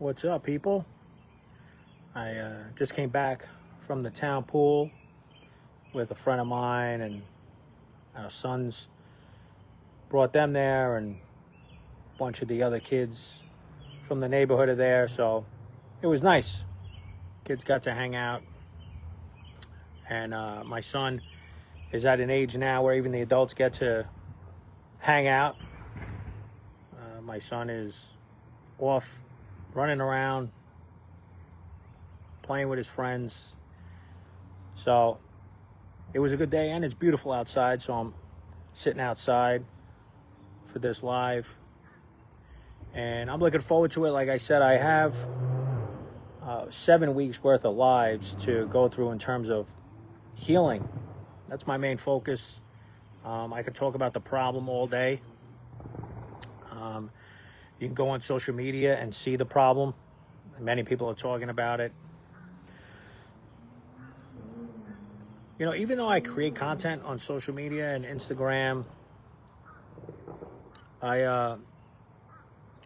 What's up, people? I just came back from the town pool with a friend of mine, and our sons brought them there, and a bunch of the other kids from the neighborhood are there. So it was nice. Kids got to hang out, and my son is at an age now where even the adults get to hang out. My son is off running around, playing with his friends. So it was a good day, and it's beautiful outside, so I'm sitting outside for this live, and I'm looking forward to it. Like I said, I have 7 weeks worth of lives to go through in terms of healing. That's my main focus. I could talk about the problem all day. You can go on social media and see the problem. Many people are talking about it. You know, even though I create content on social media and Instagram, I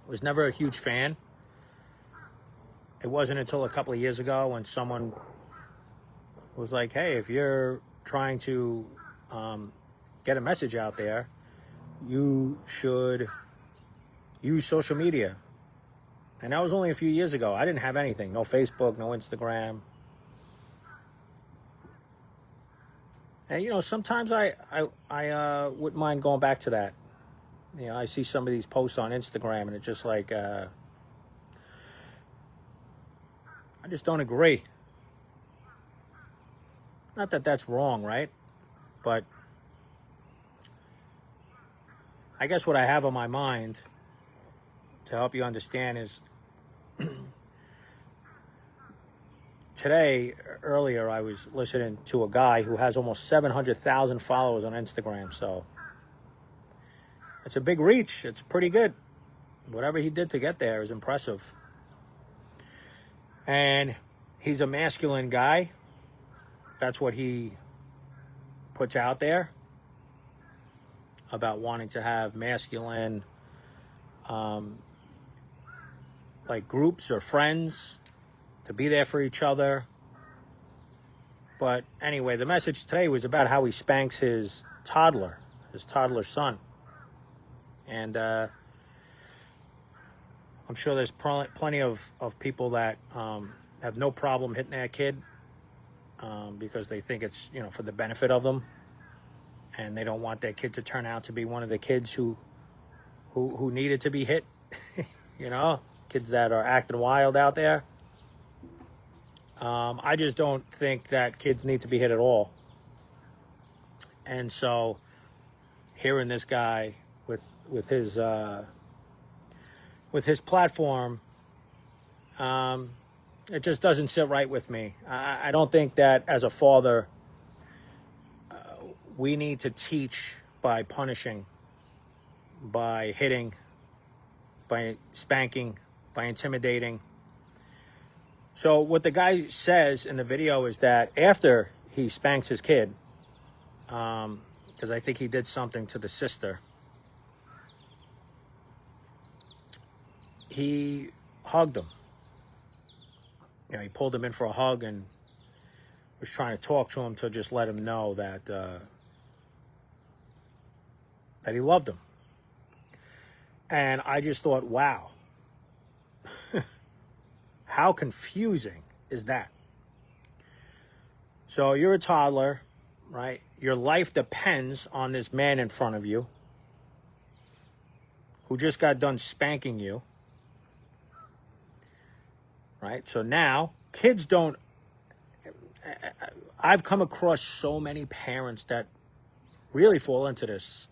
was never a huge fan. It wasn't until a couple of years ago when someone was like, hey, if you're trying to get a message out there, you should use social media. And that was only a few years ago. I didn't have anything. No Facebook, no Instagram. And, you know, sometimes I wouldn't mind going back to that. You know, I see some of these posts on Instagram, and it's just like, I just don't agree. Not that that's wrong, right? But I guess what I have on my mind to help you understand is earlier, I was listening to a guy who has almost 700,000 followers on Instagram. So it's a big reach. It's pretty good. Whatever he did to get there is impressive. And he's a masculine guy. That's what he puts out there about wanting to have masculine like groups or friends to be there for each other. But anyway, the message today was about how he spanks his toddler son. And I'm sure there's plenty of people that have no problem hitting their kid because they think it's, you know, for the benefit of them, and they don't want their kid to turn out to be one of the kids who needed to be hit. You know, kids that are acting wild out there. I just don't think that kids need to be hit at all. And so hearing this guy with his platform, it just doesn't sit right with me. I don't think that as a father, we need to teach by punishing, by hitting, by spanking, by intimidating. So what the guy says in the video is that after he spanks his kid, because I think he did something to the sister, he hugged him. You know, he pulled him in for a hug and was trying to talk to him to just let him know that that he loved him. And I just thought, wow, how confusing is that? So you're a toddler, right? Your life depends on this man in front of you who just got done spanking you, right? So now kids don't, I've come across so many parents that really fall into this.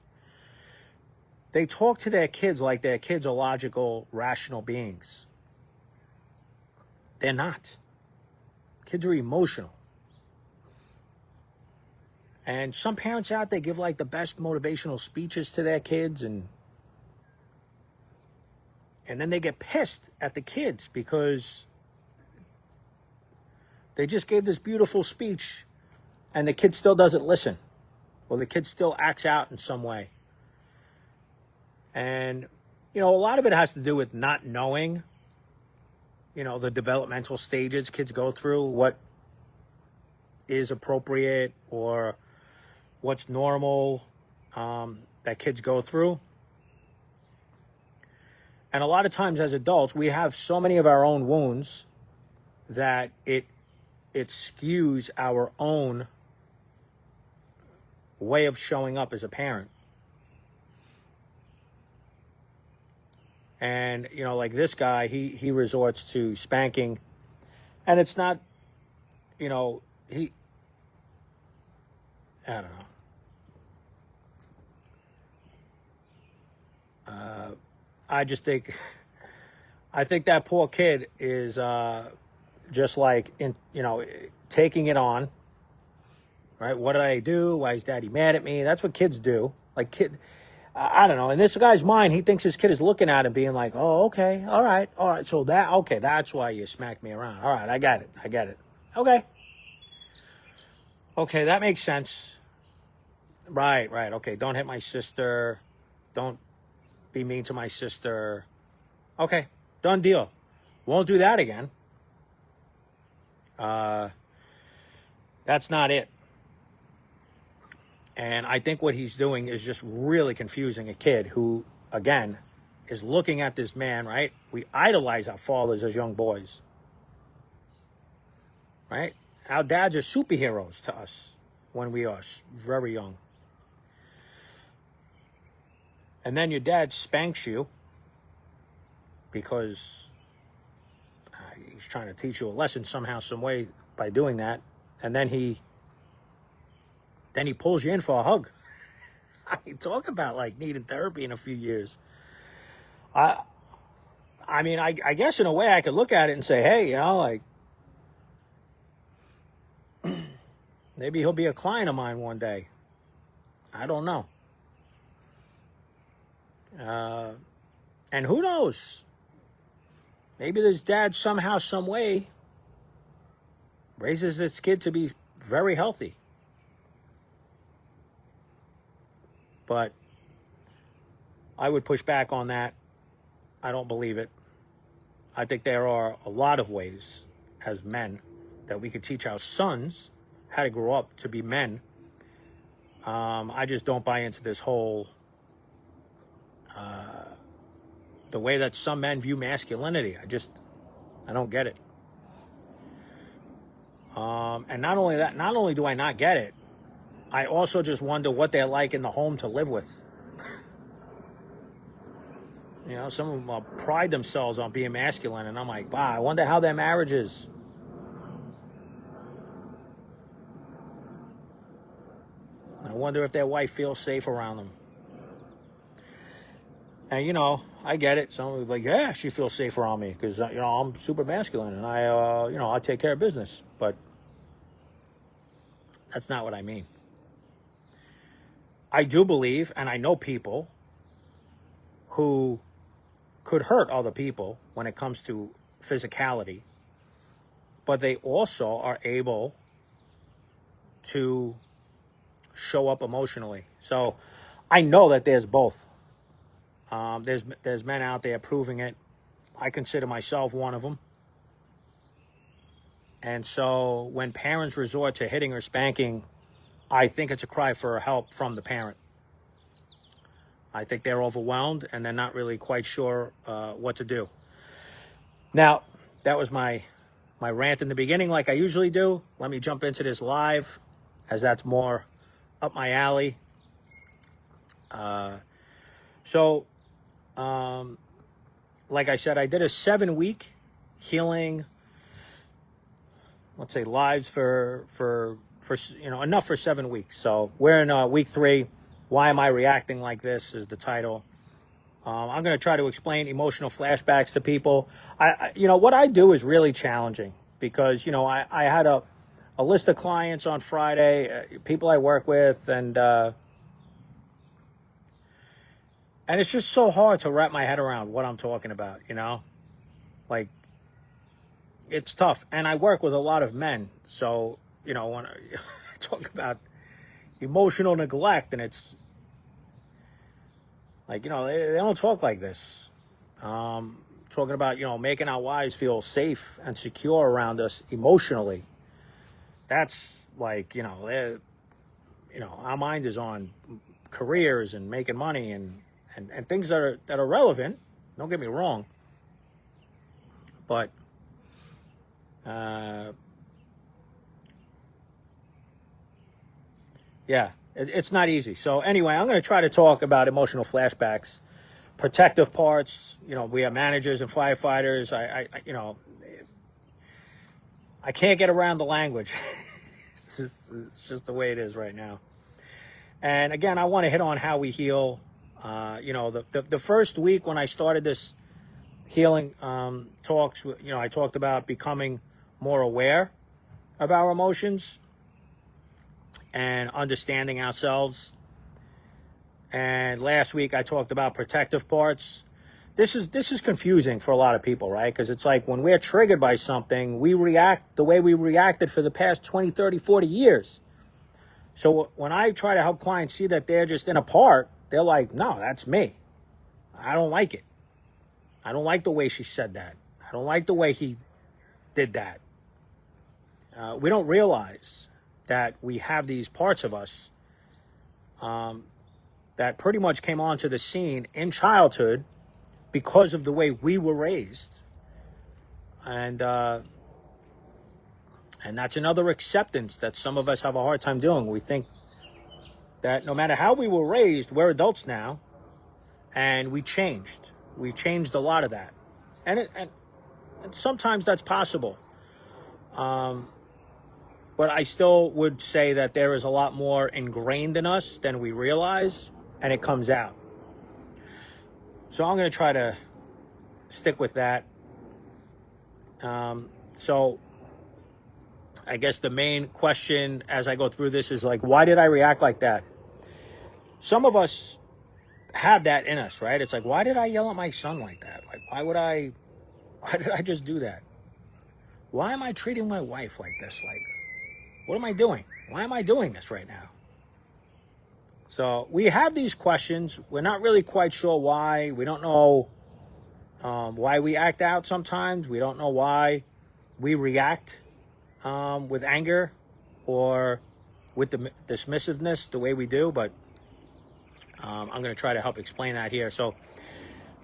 They talk to their kids like their kids are logical, rational beings. They're not. Kids are emotional. And some parents out there give like the best motivational speeches to their kids, and then they get pissed at the kids because they just gave this beautiful speech and the kid still doesn't listen, or the kid still acts out in some way. And, you know, a lot of it has to do with not knowing the developmental stages kids go through, what is appropriate or what's normal that kids go through. And a lot of times as adults, we have so many of our own wounds that it skews our own way of showing up as a parent. And, like this guy, he resorts to spanking. And it's not, I don't know. I just think, I think that poor kid is just like, taking it on, right? What did I do? Why is daddy mad at me? That's what kids do. I don't know. In this guy's mind, he thinks his kid is looking at him being like, oh, okay, all right. So that's why you smacked me around. All right, I get it. Okay, that makes sense. Right. Okay, don't hit my sister. Don't be mean to my sister. Okay, done deal. Won't do that again. That's not it. And I think what he's doing is just really confusing a kid who, again, is looking at this man, right? We idolize our fathers as young boys, right? Our dads are superheroes to us when we are very young. And then your dad spanks you because he's trying to teach you a lesson somehow, some way by doing that. And then he pulls you in for a hug. I mean, talk about like needing therapy in a few years. I mean, I guess in a way I could look at it and say, hey, maybe he'll be a client of mine one day. I don't know. And who knows? Maybe this dad somehow, some way raises this kid to be very healthy. But I would push back on that. I don't believe it. I think there are a lot of ways as men that we could teach our sons how to grow up to be men. I just don't buy into this whole, the way that some men view masculinity. I don't get it. And not only do I not get it, I also just wonder what they're like in the home to live with. Some of them pride themselves on being masculine, and I'm like, wow, I wonder how their marriage is. I wonder if their wife feels safe around them. And, I get it. Some like, yeah, she feels safe around me because, I'm super masculine and I take care of business. But that's not what I mean. I do believe, and I know people who could hurt other people when it comes to physicality, but they also are able to show up emotionally. So I know that there's both. There's men out there proving it. I consider myself one of them. And so when parents resort to hitting or spanking, I think it's a cry for help from the parent. I think they're overwhelmed and they're not really quite sure what to do. Now, that was my rant in the beginning, like I usually do. Let me jump into this live, as that's more up my alley. Like I said, I did a 7-week healing, let's say lives for enough for 7 weeks. So we're in week 3. Why am I reacting like this is the title. I'm going to try to explain emotional flashbacks to people. What I do is really challenging because, I had a list of clients on Friday, people I work with, and it's just so hard to wrap my head around what I'm talking about, Like, it's tough. And I work with a lot of men. So, when I talk about emotional neglect, and it's like, they don't talk like this. talking about, making our wives feel safe and secure around us emotionally. That's like, our mind is on careers and making money and things that are relevant. Don't get me wrong. But it's not easy. So anyway, I'm going to try to talk about emotional flashbacks, protective parts. We are managers and firefighters. I can't get around the language. It's just the way it is right now. And again, I want to hit on how we heal. The first week when I started this healing talks, I talked about becoming more aware of our emotions and understanding ourselves. And last week I talked about protective parts. This is confusing for a lot of people, right? Because it's like when we're triggered by something, we react the way we reacted for the past 20, 30, 40 years. So when I try to help clients see that they're just in a part, they're like, no, that's me. I don't like it. I don't like the way she said that. I don't like the way he did that. We don't realize that we have these parts of us that pretty much came onto the scene in childhood because of the way we were raised. And that's another acceptance that some of us have a hard time doing. We think that no matter how we were raised, we're adults now, and we changed. We changed a lot of that. And sometimes that's possible. But I still would say that there is a lot more ingrained in us than we realize, and it comes out. So I'm going to try to stick with that. So I guess the main question as I go through this is like, why did I react like that? Some of us have that in us, right? It's like, why did I yell at my son like that? Like, why did I just do that? Why am I treating my wife like this? Like, what am I doing? Why am I doing this right now? So we have these questions. We're not really quite sure why. We don't know why we act out sometimes. We don't know why we react with anger or with the dismissiveness the way we do. But I'm going to try to help explain that here. So,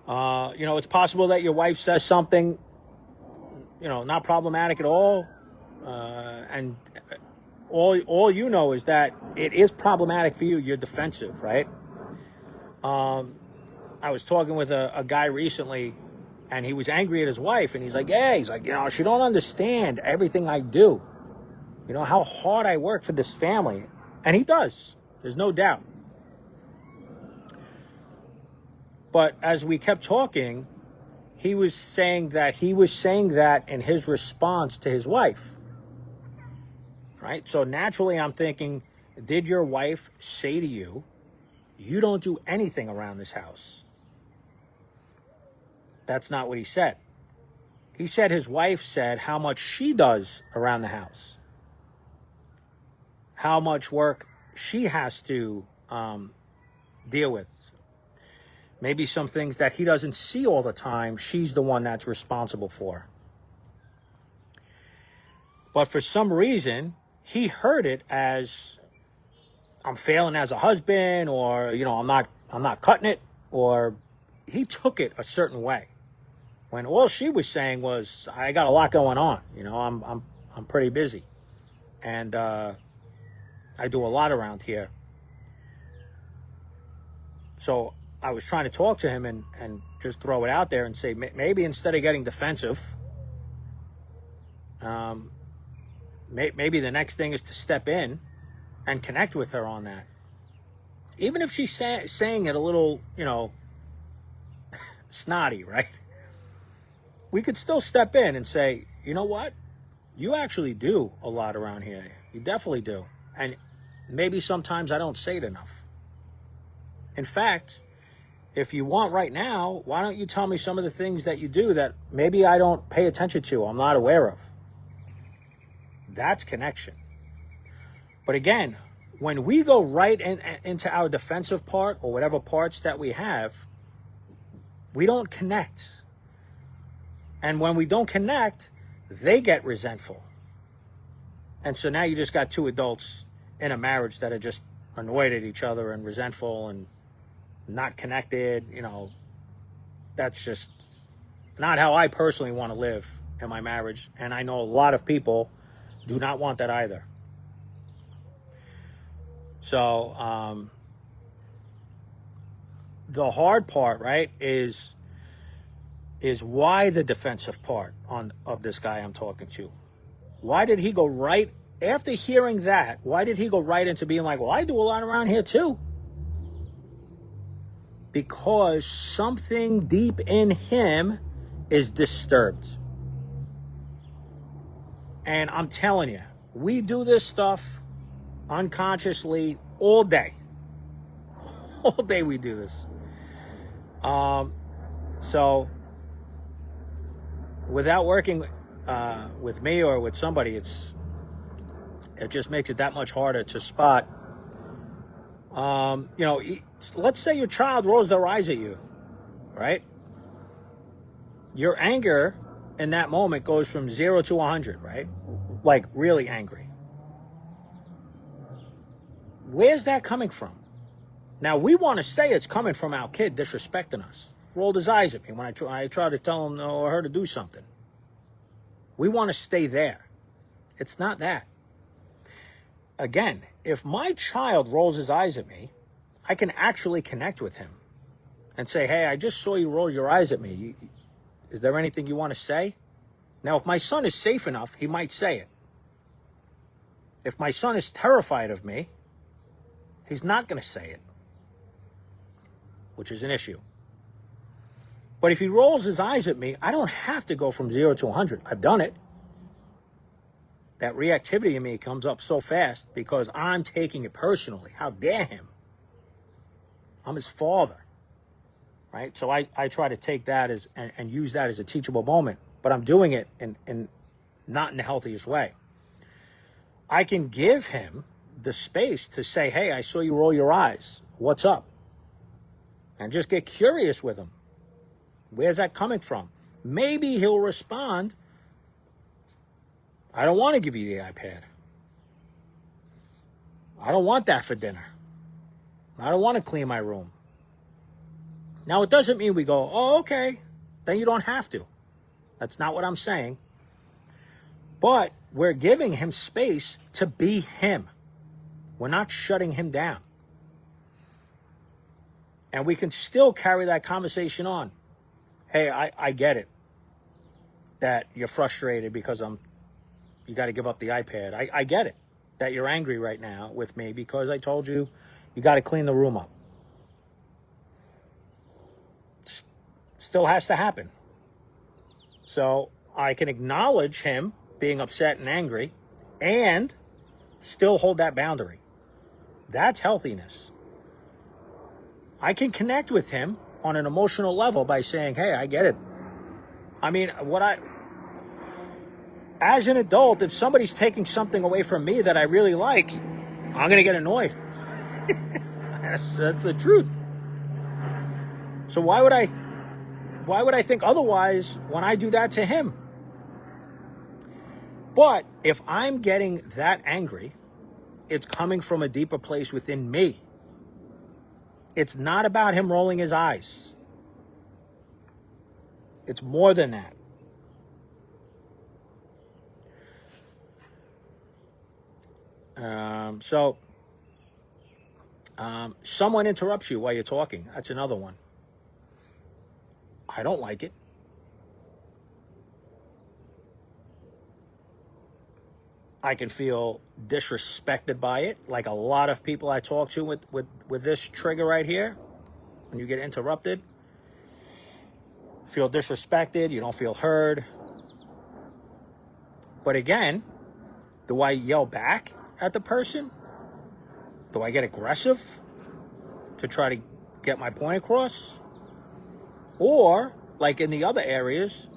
it's possible that your wife says something, not problematic at all. And all you know is that it is problematic for you. You're defensive, right? I was talking with a guy recently, and he was angry at his wife, and he's like, she don't understand everything I do. How hard I work for this family. And he does. There's no doubt. But as we kept talking, he was saying that in his response to his wife. Right? So naturally I'm thinking, did your wife say to you, you don't do anything around this house? That's not what he said. He said his wife said how much she does around the house. How much work she has to deal with. Maybe some things that he doesn't see all the time, she's the one that's responsible for. But for some reason, he heard it as I'm failing as a husband, or I'm not cutting it, or he took it a certain way. When all she was saying was, I got a lot going on. I'm pretty busy, and I do a lot around here. So I was trying to talk to him and just throw it out there and say, maybe instead of getting defensive, maybe the next thing is to step in and connect with her on that. Even if she's saying it a little, snotty, right? We could still step in and say, you know what? You actually do a lot around here. You definitely do. And maybe sometimes I don't say it enough. In fact, if you want right now, why don't you tell me some of the things that you do that maybe I don't pay attention to, I'm not aware of? That's connection. But again, when we go right into our defensive part or whatever parts that we have, we don't connect. And when we don't connect, they get resentful. And so now you just got two adults in a marriage that are just annoyed at each other and resentful and not connected. You know, that's just not how I personally want to live in my marriage. And I know a lot of people do not want that either. So the hard part, right, is why the defensive part of this guy I'm talking to. Why did he go right after hearing that? Why did he go right into being like, well, I do a lot around here too? Because something deep in him is disturbed. And I'm telling you, we do this stuff unconsciously all day. All day we do this. So without working with me or with somebody, it just makes it that much harder to spot. You know, let's say your child rolls their eyes at you, right? Your anger in that moment goes from 0 to 100, right? Like really angry. Where's that coming from? Now, we want to say it's coming from our kid disrespecting us. Rolled his eyes at me when I try to tell him or her to do something. We want to stay there. It's not that. Again, if my child rolls his eyes at me, I can actually connect with him and say, hey, I just saw you roll your eyes at me. Is there anything you want to say? Now, if my son is safe enough, he might say it. If my son is terrified of me, he's not going to say it, which is an issue. But if he rolls his eyes at me, I don't have to go from 0 to 100. I've done it. That reactivity in me comes up so fast because I'm taking it personally. How dare him? I'm his father, right? So I try to take that as and use that as a teachable moment, but I'm doing it in not in the healthiest way. I can give him the space to say, hey, I saw you roll your eyes. What's up? And just get curious with him. Where's that coming from? Maybe he'll respond, I don't want to give you the iPad. I don't want that for dinner. I don't want to clean my room. Now, it doesn't mean we go, oh, okay, then you don't have to. That's not what I'm saying. But we're giving him space to be him. We're not shutting him down. And we can still carry that conversation on. Hey, I get it that you're frustrated because you got to give up the iPad. I get it that you're angry right now with me because I told you got to clean the room up. Still has to happen. So I can acknowledge him being upset and angry and still hold that boundary. That's healthiness. I can connect with him on an emotional level by saying, hey, I get it. I mean, as an adult, if somebody's taking something away from me that I really like, I'm going to get annoyed. That's the truth. So why would I think otherwise when I do that to him? But if I'm getting that angry, it's coming from a deeper place within me. It's not about him rolling his eyes. It's more than that. Someone interrupts you while you're talking. That's another one. I don't like it. I can feel disrespected by it, like a lot of people I talk to with this trigger right here. When you get interrupted, feel disrespected, you don't feel heard. But again, do I yell back at the person? Do I get aggressive to try to get my point across? Or, like in the other areas,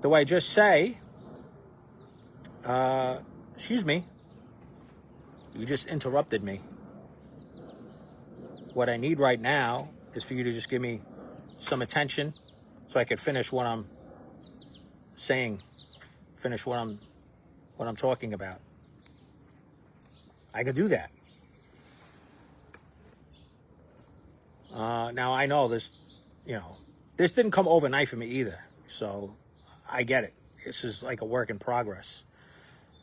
do I just say, excuse me, you just interrupted me. What I need right now is for you to just give me some attention so I can finish what I'm finish what I'm talking about. I could do that. Now I know this, this didn't come overnight for me either. So I get it. This is like a work in progress.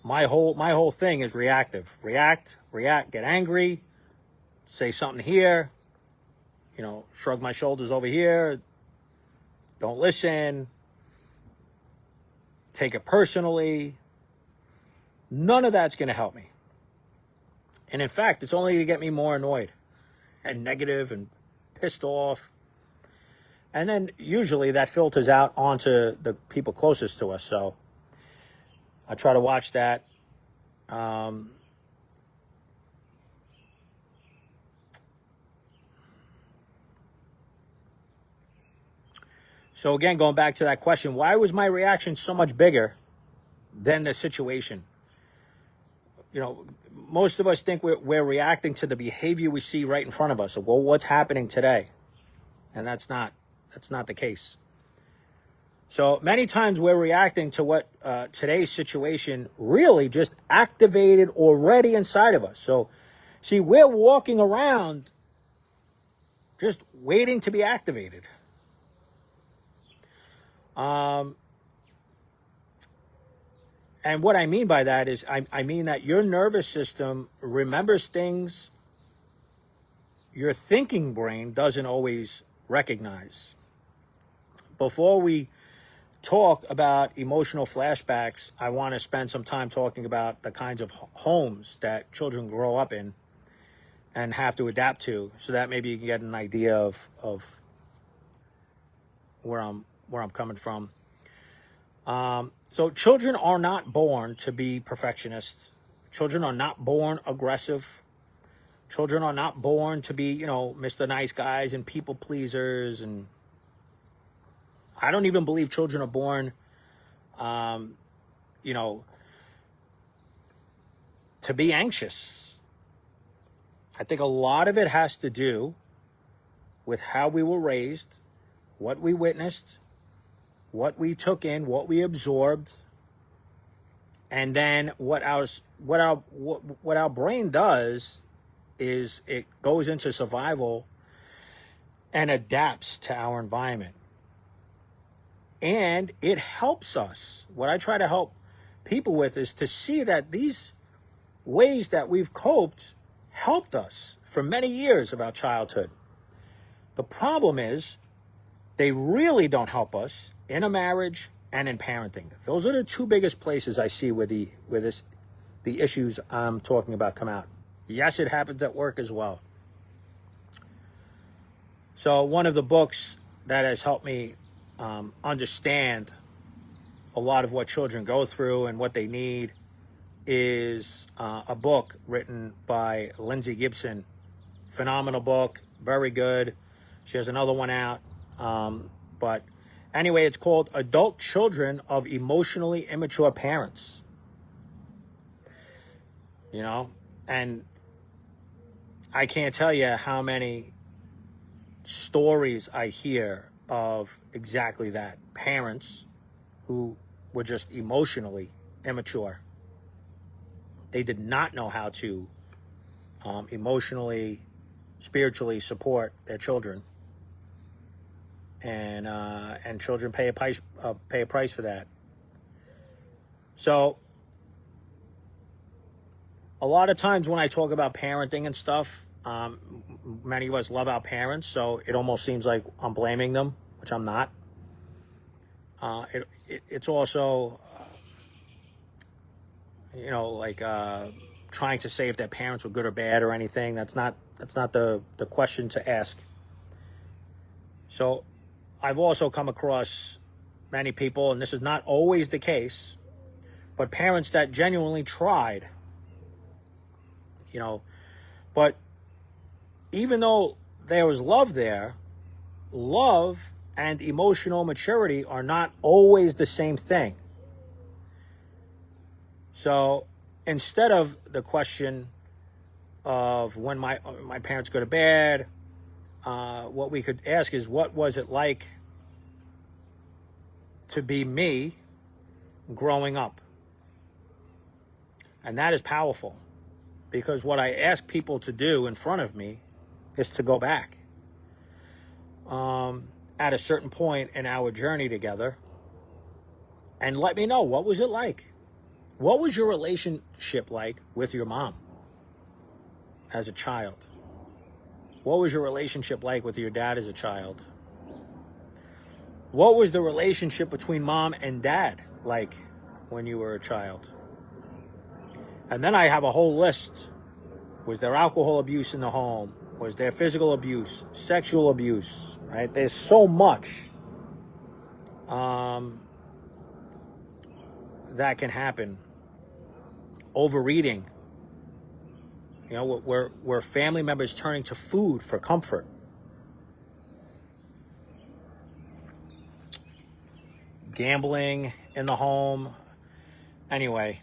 My whole thing is reactive. React, get angry, say something here, shrug my shoulders over here, don't listen, take it personally. None of that's going to help me. And in fact, it's only to get me more annoyed and negative and pissed off. And then usually that filters out onto the people closest to us. So I try to watch that. So again, going back to that question, why was my reaction so much bigger than the situation? Most of us think we're reacting to the behavior we see right in front of us. So, well, what's happening today? And that's not the case. So many times we're reacting to what today's situation really just activated already inside of us. So, see, we're walking around just waiting to be activated. And what I mean by that is I mean that your nervous system remembers things your thinking brain doesn't always recognize. Before we talk about emotional flashbacks, I want to spend some time talking about the kinds of homes that children grow up in and have to adapt to, so that maybe you can get an idea of where I'm coming from. So children are not born to be perfectionists. Children are not born aggressive. Children are not born to be, Mr. Nice Guys and people pleasers. And I don't even believe children are born, to be anxious. I think a lot of it has to do with how we were raised, what we witnessed, what we took in, what we absorbed, and then what our brain does is it goes into survival and adapts to our environment. And it helps us. What I try to help people with is to see that these ways that we've coped helped us for many years of our childhood. The problem is they really don't help us in a marriage and in parenting. Those are the two biggest places I see where the issues I'm talking about come out. Yes, it happens at work as well. So one of the books that has helped me understand a lot of what children go through and what they need is a book written by Lindsay Gibson. Phenomenal book, very good. She has another one out. But anyway, it's called Adult Children of Emotionally Immature Parents. And I can't tell you how many stories I hear of exactly that. Parents who were just emotionally immature. They did not know how to emotionally, spiritually support their children. And children pay a price for that. So a lot of times when I talk about parenting and stuff, many of us love our parents, so it almost seems like I'm blaming them, which I'm not. It's also, trying to say if their parents were good or bad or anything. That's not the question to ask. So I've also come across many people, and this is not always the case, but parents that genuinely tried, but even though there was love there, love and emotional maturity are not always the same thing. So instead of the question of when my parents go to bed, what we could ask is, what was it like to be me growing up. And that is powerful, because what I ask people to do in front of me is to go back at a certain point in our journey together and let me know, what was it like? What was your relationship like with your mom as a child? What was your relationship like with your dad as a child? What was the relationship between mom and dad like when you were a child? And then I have a whole list. Was there alcohol abuse in the home? Was there physical abuse, sexual abuse, right? There's so much that can happen. Overeating. You know, where family members turning to food for comfort. Gambling in the home. Anyway,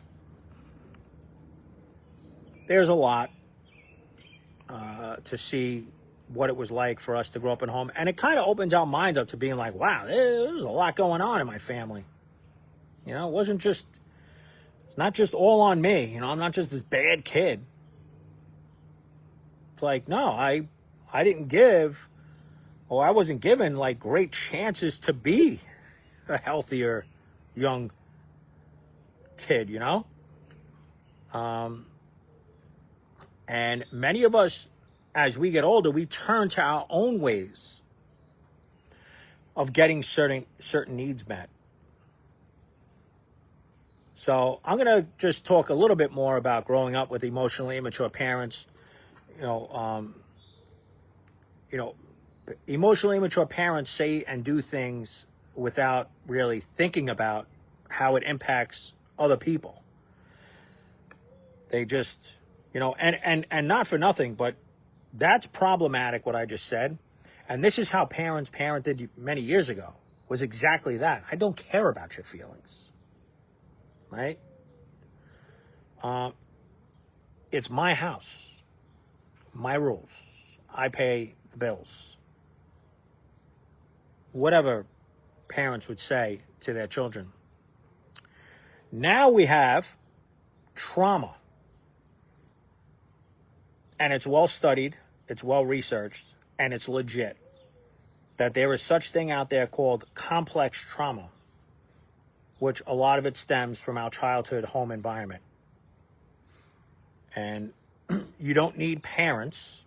there's a lot to see what it was like for us to grow up in home. And it kind of opens our mind up to being like, wow, there's a lot going on in my family. You know, it's not just all on me. You know, I'm not just this bad kid. It's like, no, I didn't give, or I wasn't given like great chances to be a healthier young kid, you know? And many of us, as we get older, we turn to our own ways of getting certain needs met. So I'm going to just talk a little bit more about growing up with emotionally immature parents. Emotionally immature parents say and do things without really thinking about how it impacts other people. They just, and not for nothing, but that's problematic, what I just said. And this is how parents parented many years ago, was exactly that. I don't care about your feelings, right? It's my house, my rules. I pay the bills. Whatever parents would say to their children. Now we have trauma. And it's well studied, it's well researched, and it's legit that there is such thing out there called complex trauma, which a lot of it stems from our childhood home environment. And you don't need parents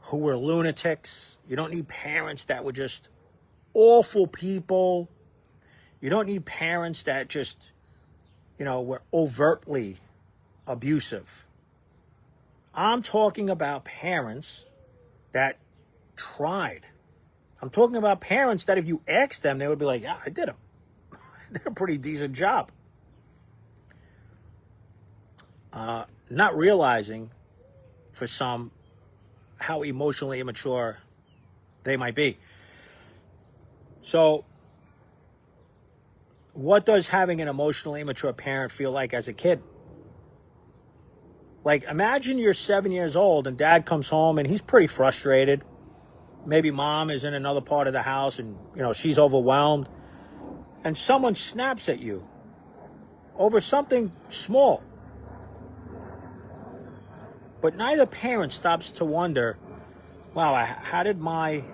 who were lunatics. You don't need parents that were just awful people. You don't need parents that just, were overtly abusive. I'm talking about parents that tried. I'm talking about parents that if you asked them, they would be like, yeah, I did a pretty decent job. Not realizing for some how emotionally immature they might be. So, what does having an emotionally immature parent feel like as a kid? Like, imagine you're 7 years old and dad comes home and he's pretty frustrated. Maybe mom is in another part of the house and, she's overwhelmed. And someone snaps at you over something small. But neither parent stops to wonder, wow, how did my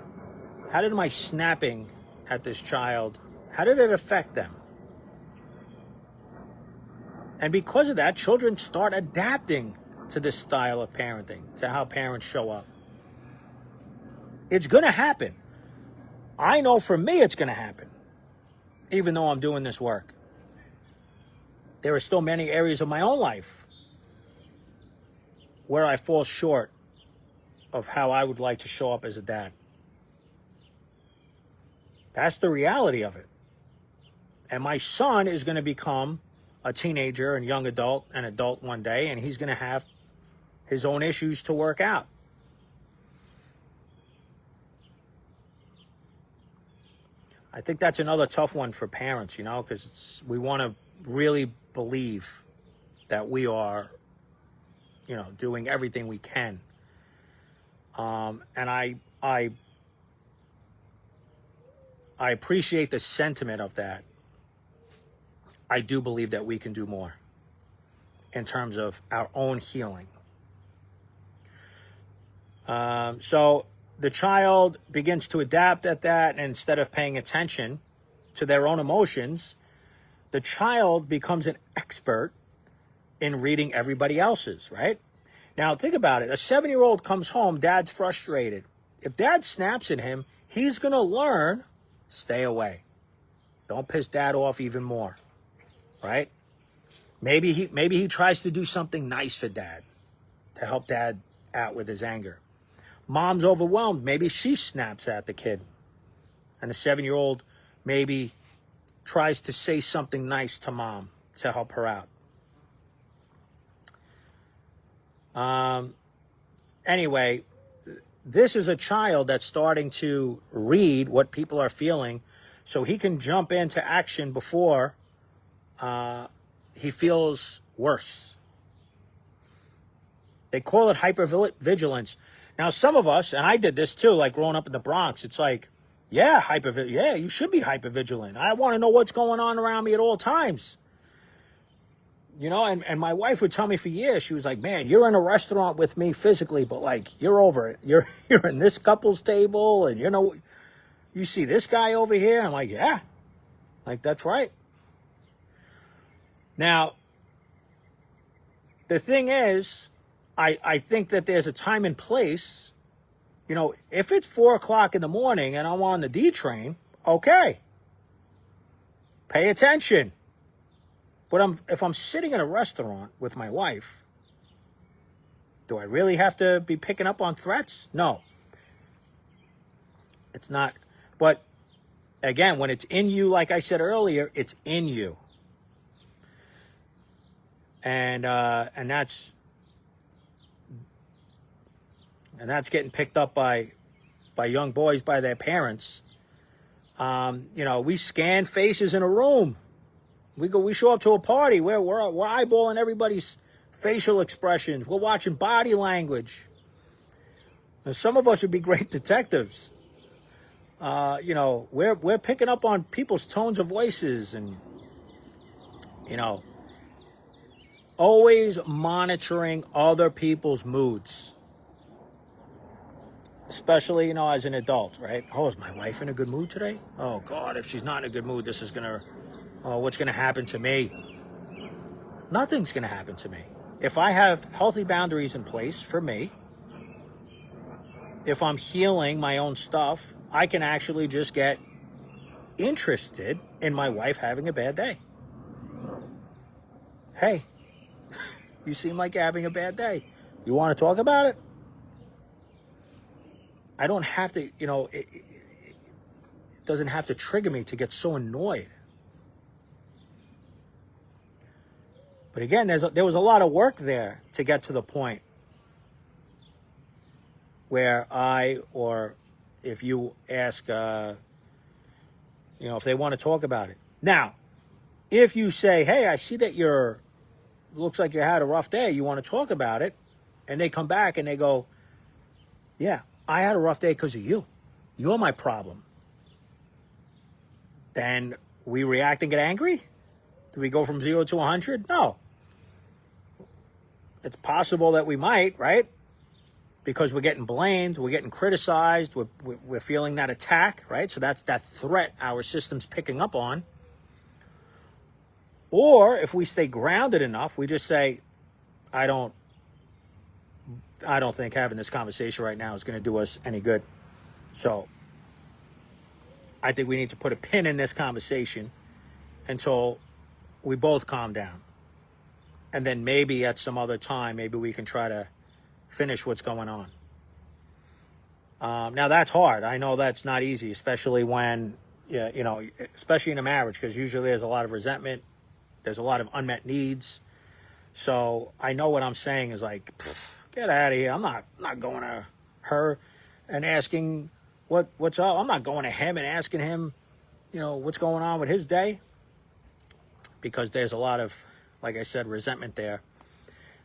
snapping at this child, how did it affect them? And because of that, children start adapting to this style of parenting, to how parents show up. It's going to happen. I know for me it's going to happen, even though I'm doing this work. There are still many areas of my own life where I fall short of how I would like to show up as a dad. That's the reality of it. And my son is going to become a teenager and young adult and adult one day, and he's going to have his own issues to work out. I think that's another tough one for parents, because we want to really believe that we are, doing everything we can. And I appreciate the sentiment of that. I do believe that we can do more in terms of our own healing. So the child begins to adapt at that, and instead of paying attention to their own emotions, the child becomes an expert in reading everybody else's, right? Now, think about it. A 7-year-old comes home, dad's frustrated. If dad snaps at him, he's going to learn, stay away. Don't piss dad off even more, right? Maybe he tries to do something nice for dad to help dad out with his anger. Mom's overwhelmed. Maybe she snaps at the kid. And the 7-year-old maybe tries to say something nice to mom to help her out. Anyway, this is a child that's starting to read what people are feeling so he can jump into action before he feels worse. They call it hypervigilance. Now, some of us, and I did this too, like growing up in the Bronx, it's like, yeah, you should be hypervigilant. I want to know what's going on around me at all times. You know, and my wife would tell me for years, she was like, man, you're in a restaurant with me physically, but like, you're over it. You're in this couple's table, and you know, you see this guy over here. I'm like, yeah, like, that's right. Now, the thing is, I think that there's a time and place. You know, if it's 4 o'clock in the morning and I'm on the D train, okay, pay attention. But if I'm sitting in a restaurant with my wife, do I really have to be picking up on threats? No. It's not. But again, when it's in you, like I said earlier, it's in you. And that's getting picked up by young boys, by their parents. You know, we scan faces in a room. We show up to a party where we're eyeballing everybody's facial expressions. We're watching body language. And some of us would be great detectives. You know, we're picking up on people's tones of voices, and you know, always monitoring other people's moods. Especially, you know, as an adult, right? Oh, is my wife in a good mood today? Oh God, if she's not in a good mood, what's gonna happen to me? Nothing's gonna happen to me. If I have healthy boundaries in place for me, if I'm healing my own stuff, I can actually just get interested in my wife having a bad day. Hey, you seem like you're having a bad day. You want to talk about it? I don't have to, you know, it doesn't have to trigger me to get so annoyed. But again, there was a lot of work there to get to the point where or if you ask, you know, if they want to talk about it. Now, if you say, hey, I see that looks like you had a rough day, you want to talk about it, and they come back and they go, yeah, I had a rough day because of you. You're my problem. Then we react and get angry? Do we go from 0 to 100? No. It's possible that we might, right? Because we're getting blamed, we're getting criticized, we're feeling that attack, right? So that's that threat our system's picking up on. Or if we stay grounded enough, we just say, I don't think having this conversation right now is going to do us any good. So I think we need to put a pin in this conversation until we both calm down. And then maybe at some other time, maybe we can try to finish what's going on. Now that's hard. I know that's not easy, especially when, you know, especially in a marriage, because usually there's a lot of resentment. There's a lot of unmet needs. So I know what I'm saying is like, get out of here. I'm not going to her and asking what's up. I'm not going to him and asking him, you know, what's going on with his day. Because there's a lot of, like I said, resentment there.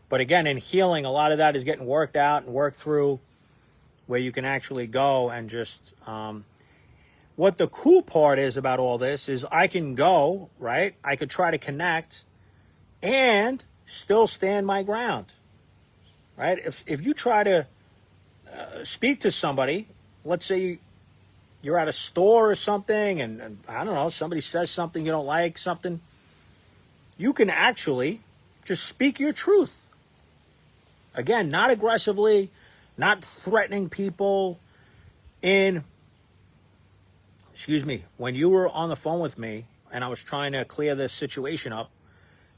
But again, in healing, a lot of that is getting worked out and worked through, where you can actually go and just what the cool part is about all this is I can go, right? I could try to connect and still stand my ground, right? If you try to speak to somebody, let's say you're at a store or something, and I don't know, somebody says something you don't like, something, you can actually just speak your truth. Again, not aggressively, not threatening people. When you were on the phone with me and I was trying to clear this situation up,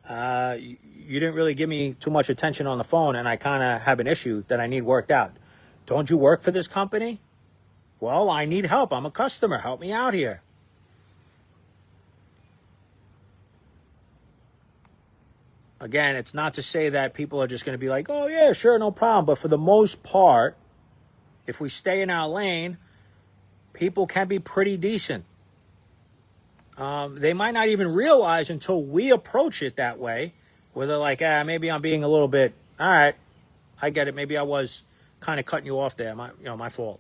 you didn't really give me too much attention on the phone, and I kind of have an issue that I need worked out. Don't you work for this company? Well, I need help. I'm a customer. Help me out here. Again, it's not to say that people are just going to be like, oh, yeah, sure, no problem. But for the most part, if we stay in our lane, people can be pretty decent. They might not even realize until we approach it that way, where they're like, maybe I'm being a little bit, all right, I get it. Maybe I was kind of cutting you off there. My fault.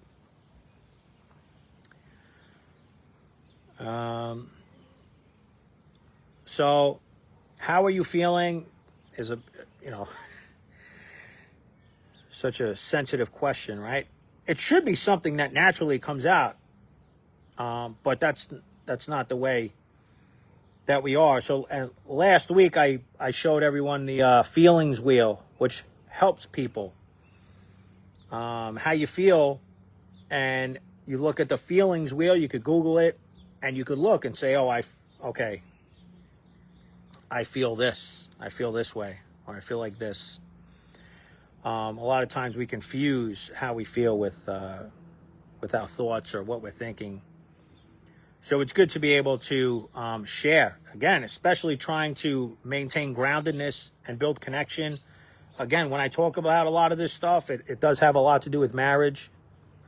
So how are you feeling is such a sensitive question, right? It should be something that naturally comes out. But that's not the way that we are. So last week I showed everyone the feelings wheel, which helps people. How you feel, and you look at the feelings wheel, you could Google it, and you could look and say, okay, I feel this. I feel this way, or I feel like this. A lot of times we confuse how we feel with our thoughts or what we're thinking. So it's good to be able to share, again, especially trying to maintain groundedness and build connection. Again, when I talk about a lot of this stuff, it does have a lot to do with marriage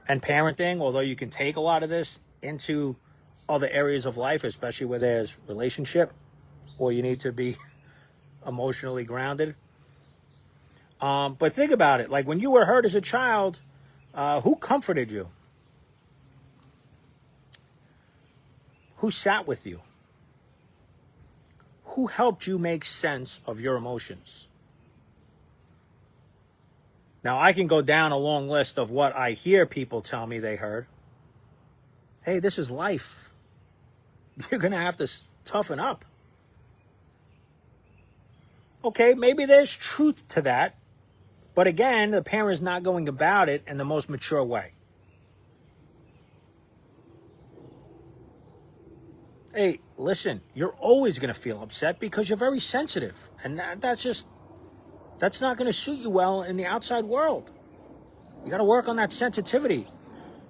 and parenting, although you can take a lot of this into other areas of life, especially where there's relationship or you need to be emotionally grounded. But think about it. Like when you were hurt as a child, who comforted you? Who sat with you? Who helped you make sense of your emotions? Now, I can go down a long list of what I hear people tell me they heard. Hey, this is life. You're going to have to toughen up. Okay, maybe there's truth to that. But again, the parent's not going about it in the most mature way. Hey, listen, you're always going to feel upset because you're very sensitive. And that's not going to suit you well in the outside world. You got to work on that sensitivity.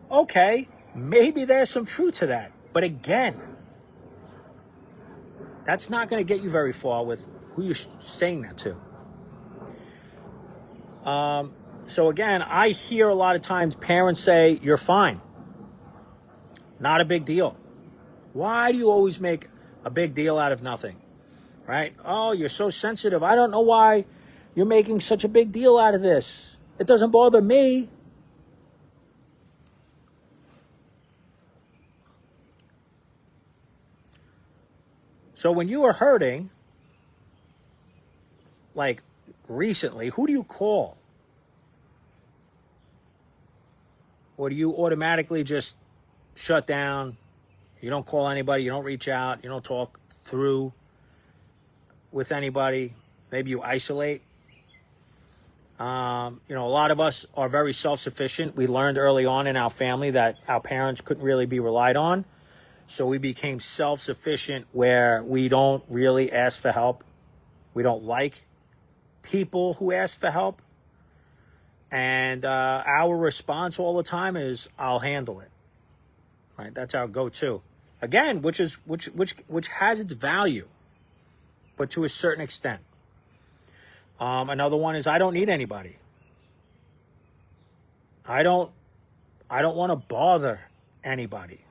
Okay, maybe there's some truth to that. But again, that's not going to get you very far with who you're saying that to. So again, I hear a lot of times parents say, you're fine. Not a big deal. Why do you always make a big deal out of nothing? Right? Oh, you're so sensitive. I don't know why you're making such a big deal out of this. It doesn't bother me. So when you are hurting, like recently, who do you call? Or do you automatically just shut down? You don't call anybody, you don't reach out, you don't talk through with anybody. Maybe you isolate. A lot of us are very self-sufficient. We learned early on in our family that our parents couldn't really be relied on. So we became self-sufficient where we don't really ask for help. We don't like people who ask for help. And our response all the time is, I'll handle it. Right? That's our go-to. Again, which has its value, but to a certain extent. Another one is, I don't need anybody. I don't want to bother anybody.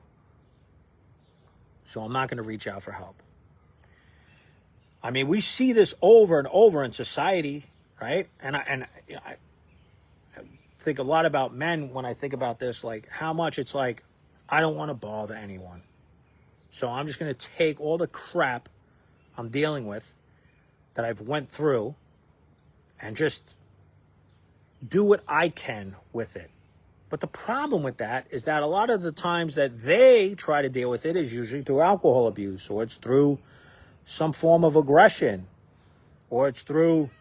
So I'm not going to reach out for help. I mean, we see this over and over in society, right? And I think a lot about men when I think about this, like how much it's like I don't want to bother anyone. So I'm just going to take all the crap I'm dealing with that I've went through and just do what I can with it. But the problem with that is that a lot of the times that they try to deal with it is usually through alcohol abuse, or it's through some form of aggression, or it's through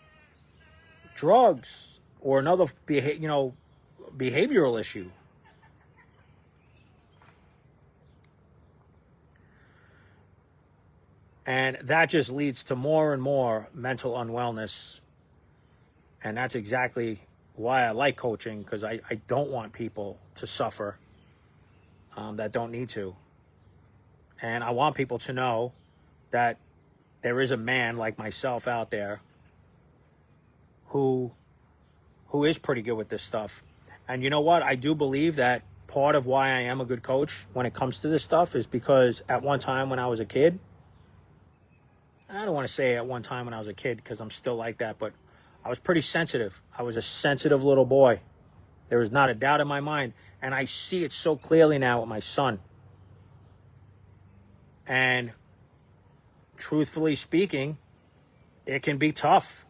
drugs, or another behavioral issue. And that just leads to more and more mental unwellness. And that's exactly why I like coaching, because I don't want people to suffer that don't need to. And I want people to know that there is a man like myself out there who is pretty good with this stuff. And you know what? I do believe that part of why I am a good coach when it comes to this stuff is because at one time when I was a kid, I don't want to say at one time when I was a kid because I'm still like that, but I was pretty sensitive. I was a sensitive little boy. There is not a doubt in my mind. And I see it so clearly now with my son. And truthfully speaking, it can be tough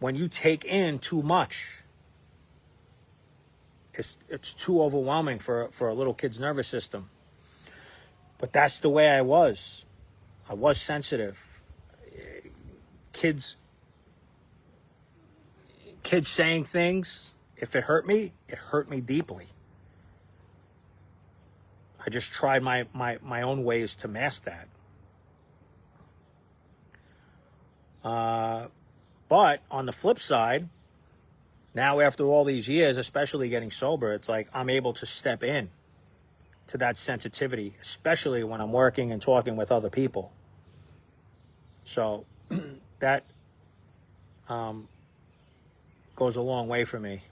when you take in too much. It's too overwhelming for a little kid's nervous system. But that's the way I was. I was sensitive. Kids saying things, if it hurt me deeply. I just tried my own ways to mask that. But on the flip side, now after all these years, especially getting sober, it's like I'm able to step in to that sensitivity, especially when I'm working and talking with other people. So that goes a long way for me.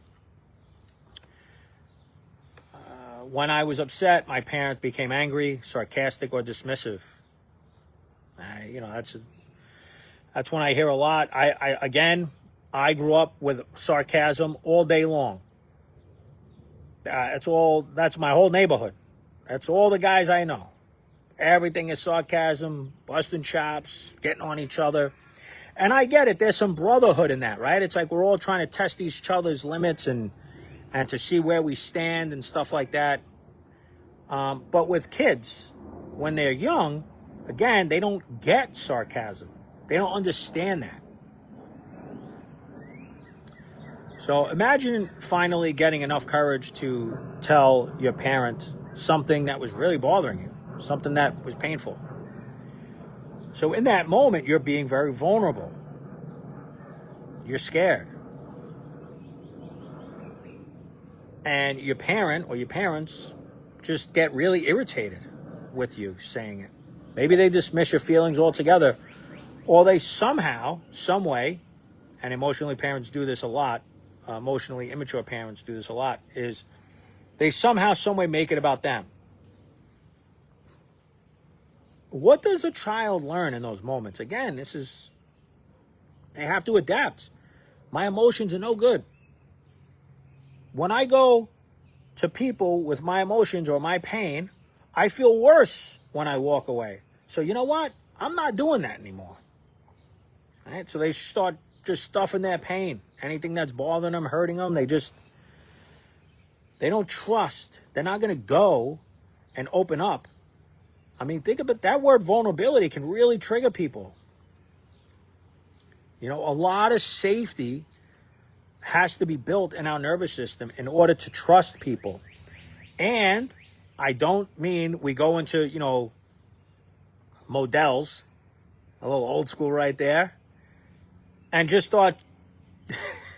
When I was upset, my parents became angry, sarcastic, or dismissive. That's when I hear a lot. I grew up with sarcasm all day long. That's my whole neighborhood. That's all the guys I know. Everything is sarcasm, busting chops, getting on each other. And I get it. There's some brotherhood in that, right? It's like we're all trying to test each other's limits and to see where we stand and stuff like that. But with kids, when they're young, again, they don't get sarcasm. They don't understand that. So imagine finally getting enough courage to tell your parent something that was really bothering you, something that was painful. So in that moment, you're being very vulnerable. You're scared. And your parent or your parents just get really irritated with you saying it. Maybe they dismiss your feelings altogether, or they somehow, some way, and emotionally parents do this a lot, emotionally immature parents do this a lot, is they somehow, some way make it about them. What does a child learn in those moments? Again, they have to adapt. My emotions are no good. When I go to people with my emotions or my pain, I feel worse when I walk away. So you know what? I'm not doing that anymore. All right? So they start just stuffing their pain. Anything that's bothering them, hurting them, they don't trust. They're not going to go and open up. I mean, think about that word vulnerability can really trigger people. A lot of safety has to be built in our nervous system in order to trust people. And I don't mean we go into, Models, a little old school right there, and just start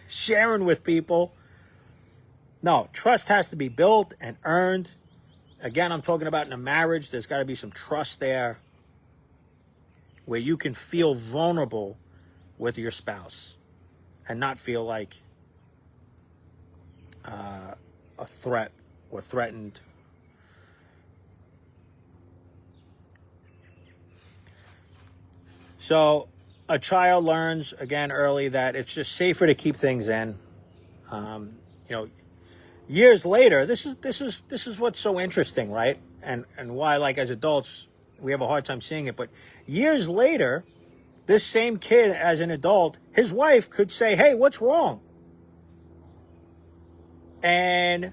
sharing with people. No, trust has to be built and earned. Again, I'm talking about in a marriage, there's got to be some trust there where you can feel vulnerable with your spouse and not feel like a threat or threatened. So a child learns, again, early that it's just safer to keep things in. Years later, this is what's so interesting, right? And why, like, as adults, we have a hard time seeing it. But years later, this same kid, as an adult, his wife could say, "Hey, what's wrong?" And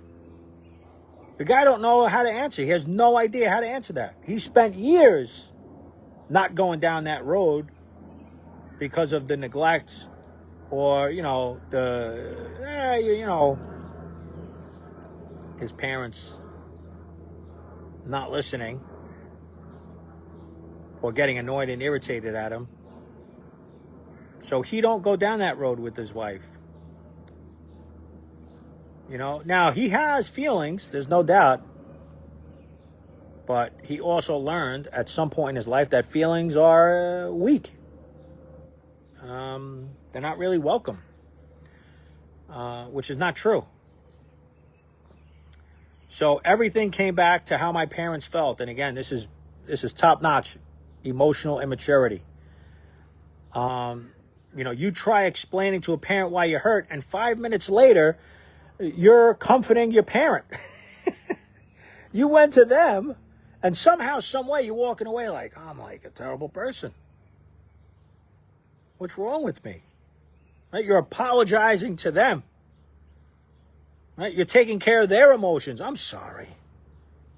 the guy don't know how to answer. He has no idea how to answer that. He spent years not going down that road because of the neglect, or his parents not listening, or getting annoyed and irritated at him. So he don't go down that road with his wife. Now he has feelings, there's no doubt. But he also learned at some point in his life that feelings are weak. They're not really welcome, which is not true. So everything came back to how my parents felt. And again, this is top-notch emotional immaturity. You try explaining to a parent why you're hurt, and 5 minutes later, you're comforting your parent. You went to them, and somehow, some way, you're walking away like, I'm like a terrible person. What's wrong with me? Right? You're apologizing to them. Right? You're taking care of their emotions. I'm sorry.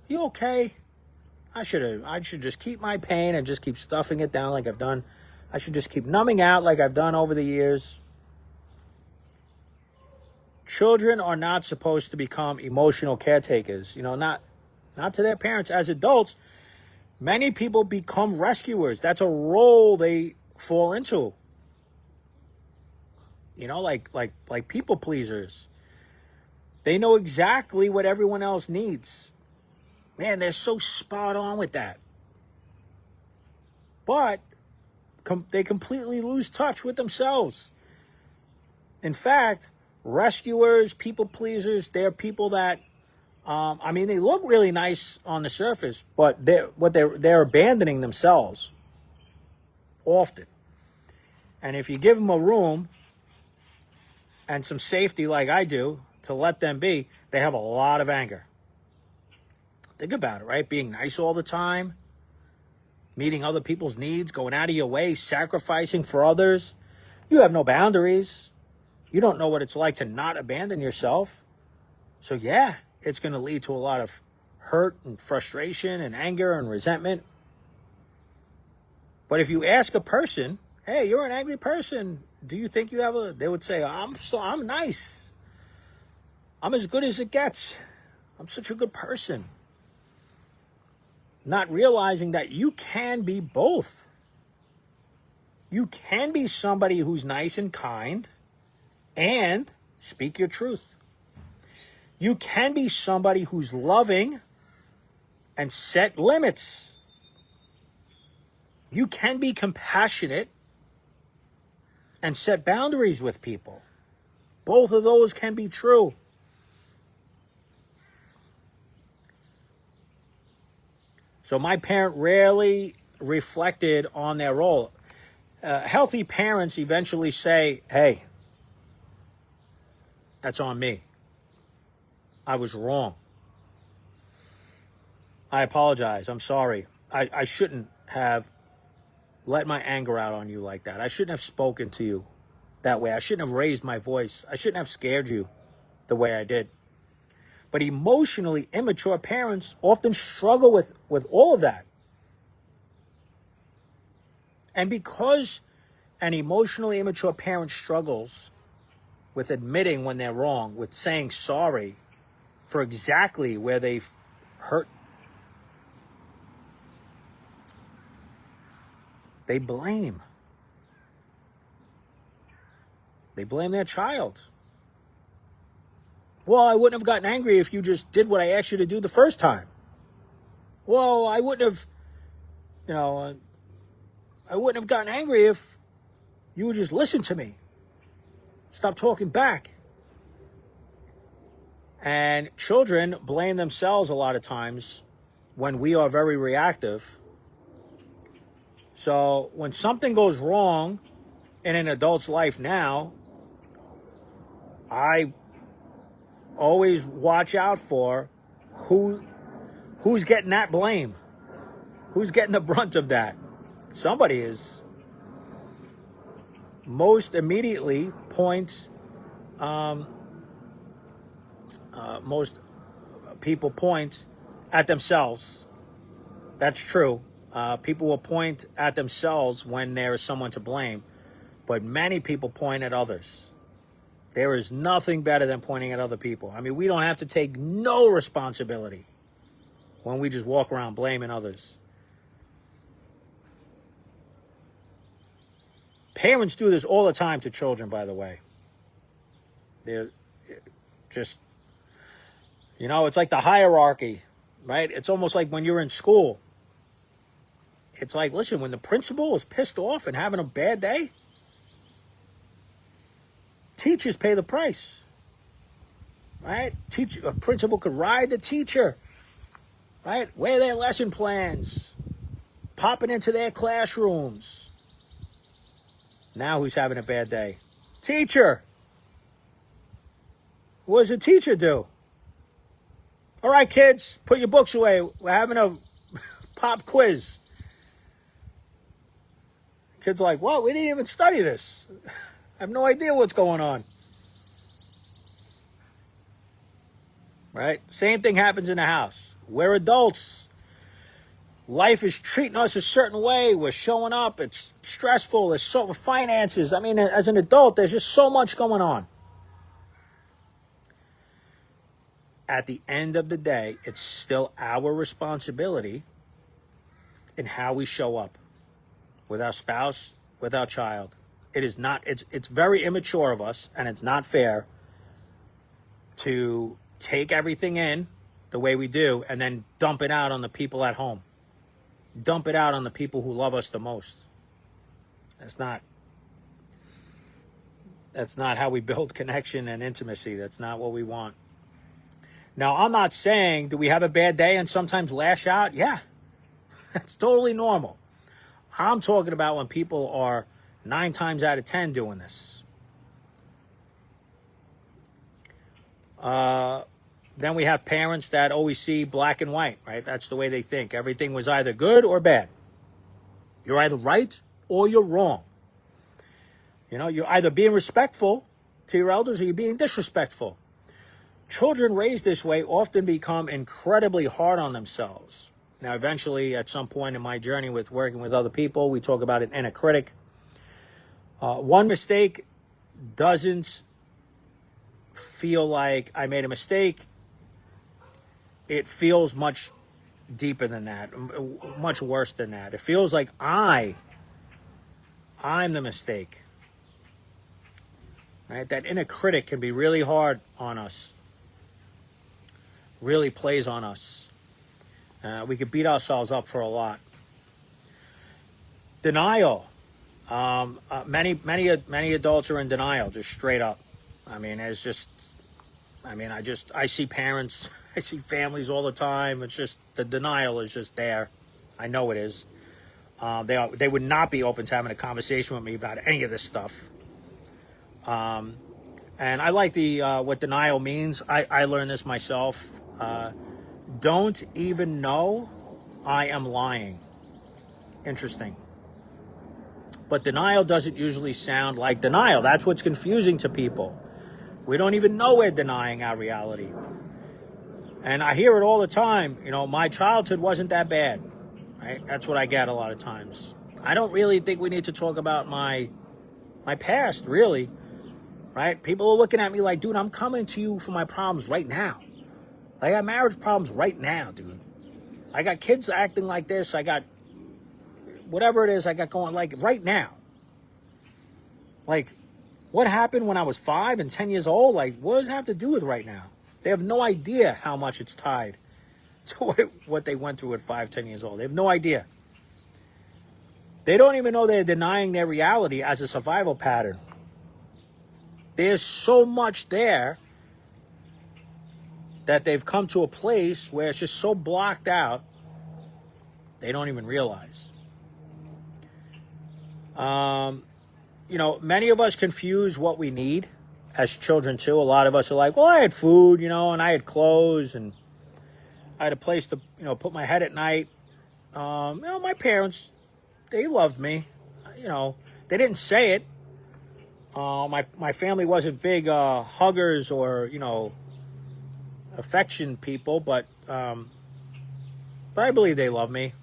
You okay? I should just keep my pain and just keep stuffing it down like I've done. I should just keep numbing out like I've done over the years. Children are not supposed to become emotional caretakers. Not to their parents. As adults, many people become rescuers. That's a role they fall into. Like people pleasers. They know exactly what everyone else needs. Man, they're so spot on with that. But they completely lose touch with themselves. In fact, rescuers, people pleasers, they're people that, they look really nice on the surface, but they're abandoning themselves often. And if you give them a room and some safety like I do to let them be, they have a lot of anger. Think about it, right? Being nice all the time, meeting other people's needs, going out of your way, sacrificing for others. You have no boundaries. You don't know what it's like to not abandon yourself. So yeah, it's going to lead to a lot of hurt and frustration and anger and resentment. But if you ask a person, "Hey, you're an angry person. Do you think you have they would say, I'm nice. I'm as good as it gets. I'm such a good person." Not realizing that you can be both. You can be somebody who's nice and kind and speak your truth. You can be somebody who's loving and set limits. You can be compassionate and set boundaries with people. Both of those can be true. So my parent rarely reflected on their role. Healthy parents eventually say, "Hey, that's on me. I was wrong. I apologize. I'm sorry. I shouldn't have let my anger out on you like that. I shouldn't have spoken to you that way. I shouldn't have raised my voice. I shouldn't have scared you the way I did." But emotionally immature parents often struggle with all of that. And because an emotionally immature parent struggles with admitting when they're wrong, with saying sorry for exactly where they've hurt, they blame. They blame their child. "Well, I wouldn't have gotten angry if you just did what I asked you to do the first time. Well, I wouldn't have gotten angry if you would just listen to me. Stop talking back." And children blame themselves a lot of times when we are very reactive. So when something goes wrong in an adult's life now, I always watch out for who's getting that blame. Who's getting the brunt of that? Somebody is. Most immediately points, most people point at themselves. That's true. People will point at themselves when there is someone to blame, but many people point at others. There is nothing better than pointing at other people. I mean, we don't have to take no responsibility when we just walk around blaming others. Parents do this all the time to children, by the way. They're just, it's like the hierarchy, right? It's almost like when you're in school. It's like, listen, when the principal is pissed off and having a bad day, teachers pay the price, right? A principal could ride the teacher, right? Wear their lesson plans, popping into their classrooms. Now who's having a bad day? Teacher. What does a teacher do? All right, kids, put your books away. We're having a pop quiz. Kids are like, what? We didn't even study this. I have no idea what's going on. Right? Same thing happens in the house. We're adults. Life is treating us a certain way. We're showing up. It's stressful. There's so finances. I mean, as an adult, there's just so much going on. At the end of the day, it's still our responsibility in how we show up with our spouse, with our child. It is not, it's very immature of us, and it's not fair to take everything in the way we do and then dump it out on the people at home. Dump it out on the people who love us the most. That's not how we build connection and intimacy. That's not what we want. Now, I'm not saying, do we have a bad day and sometimes lash out? Yeah, that's totally normal. I'm talking about when people are 9 times out of 10 doing this. Then we have parents that always see black and white, right? That's the way they think. Everything was either good or bad. You're either right or you're wrong. You're either being respectful to your elders or you're being disrespectful. Children raised this way often become incredibly hard on themselves. Now, eventually, at some point in my journey with working with other people, we talk about an inner critic. One mistake doesn't feel like I made a mistake. It feels much deeper than that, much worse than that. It feels like I'm the mistake. Right? That inner critic can be really hard on us. Really plays on us. We could beat ourselves up for a lot. Denial. Many adults are in denial, just straight up. I mean, I see parents, I see families all the time. It's just, the denial is just there. I know it is. They would not be open to having a conversation with me about any of this stuff. And I like what denial means. I learned this myself. Don't even know I am lying. Interesting. But denial doesn't usually sound like denial. That's what's confusing to people. We don't even know we're denying our reality. And I hear it all the time. My childhood wasn't that bad. Right? That's what I get a lot of times. I don't really think we need to talk about my past, really. Right? People are looking at me like, dude, I'm coming to you for my problems right now. I got marriage problems right now, dude. I got kids acting like this. I got whatever it is I got going, like, right now. Like, what happened when I was 5 and 10 years old? Like, what does it have to do with right now? They have no idea how much it's tied to what they went through at 5, 10 years old. They have no idea. They don't even know they're denying their reality as a survival pattern. There's so much there that they've come to a place where it's just so blocked out, they don't even realize. Many of us confuse what we need as children too. A lot of us are like, well, I had food, and I had clothes, and I had a place to, put my head at night. My parents, they loved me. They didn't say it. My family wasn't big huggers or, affection people, but I believe they love me.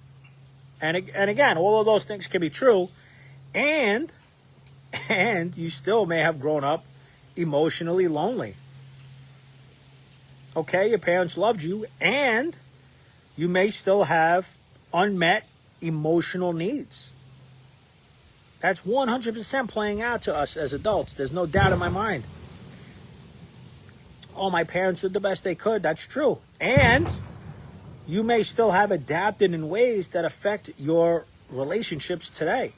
And again, all of those things can be true, and you still may have grown up emotionally lonely. Okay, your parents loved you, and you may still have unmet emotional needs. That's 100% playing out to us as adults. There's no doubt in my mind. Oh, my parents did the best they could. That's true. And you may still have adapted in ways that affect your relationships today.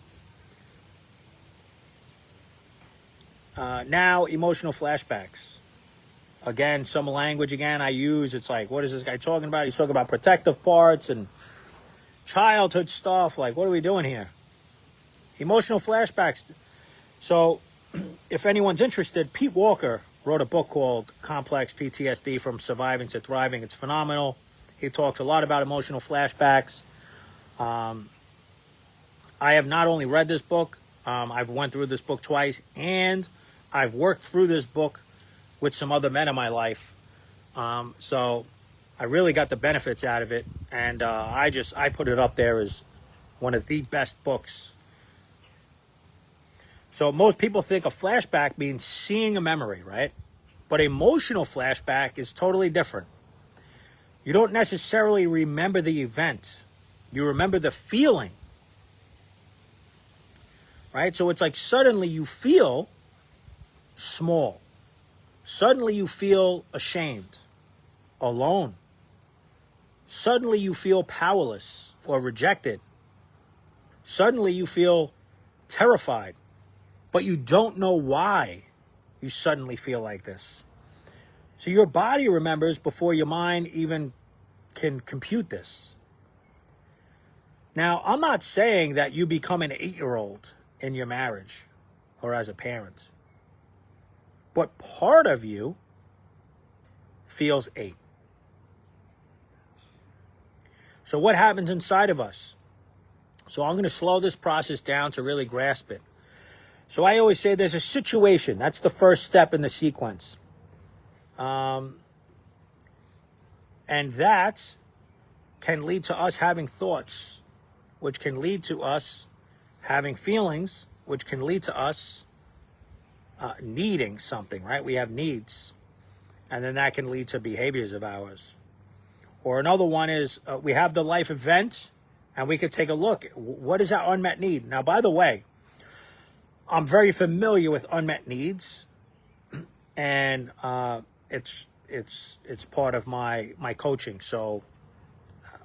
Now, emotional flashbacks. Again, some language I use. It's like, what is this guy talking about? He's talking about protective parts and childhood stuff. Like, what are we doing here? Emotional flashbacks. So, if anyone's interested, Pete Walker wrote a book called Complex PTSD from Surviving to Thriving. It's phenomenal. He talks a lot about emotional flashbacks. I have not only read this book, I've went through this book twice, and I've worked through this book with some other men in my life. So I really got the benefits out of it. And I put it up there as one of the best books. So most people think a flashback means seeing a memory, right? But emotional flashback is totally different. You don't necessarily remember the event. You remember the feeling. Right? So it's like suddenly you feel small. Suddenly you feel ashamed, alone. Suddenly you feel powerless or rejected. Suddenly you feel terrified, but you don't know why you suddenly feel like this. So your body remembers before your mind even can compute this. Now, I'm not saying that you become an 8-year-old in your marriage or as a parent. But part of you feels 8. So what happens inside of us? So I'm going to slow this process down to really grasp it. So I always say there's a situation. That's the first step in the sequence. And that can lead to us having thoughts, which can lead to us having feelings, which can lead to us needing something, right? We have needs. And then that can lead to behaviors of ours. Or another one is we have the life event, and we could take a look. What is our unmet need? Now, by the way, I'm very familiar with unmet needs, and it's part of my coaching. So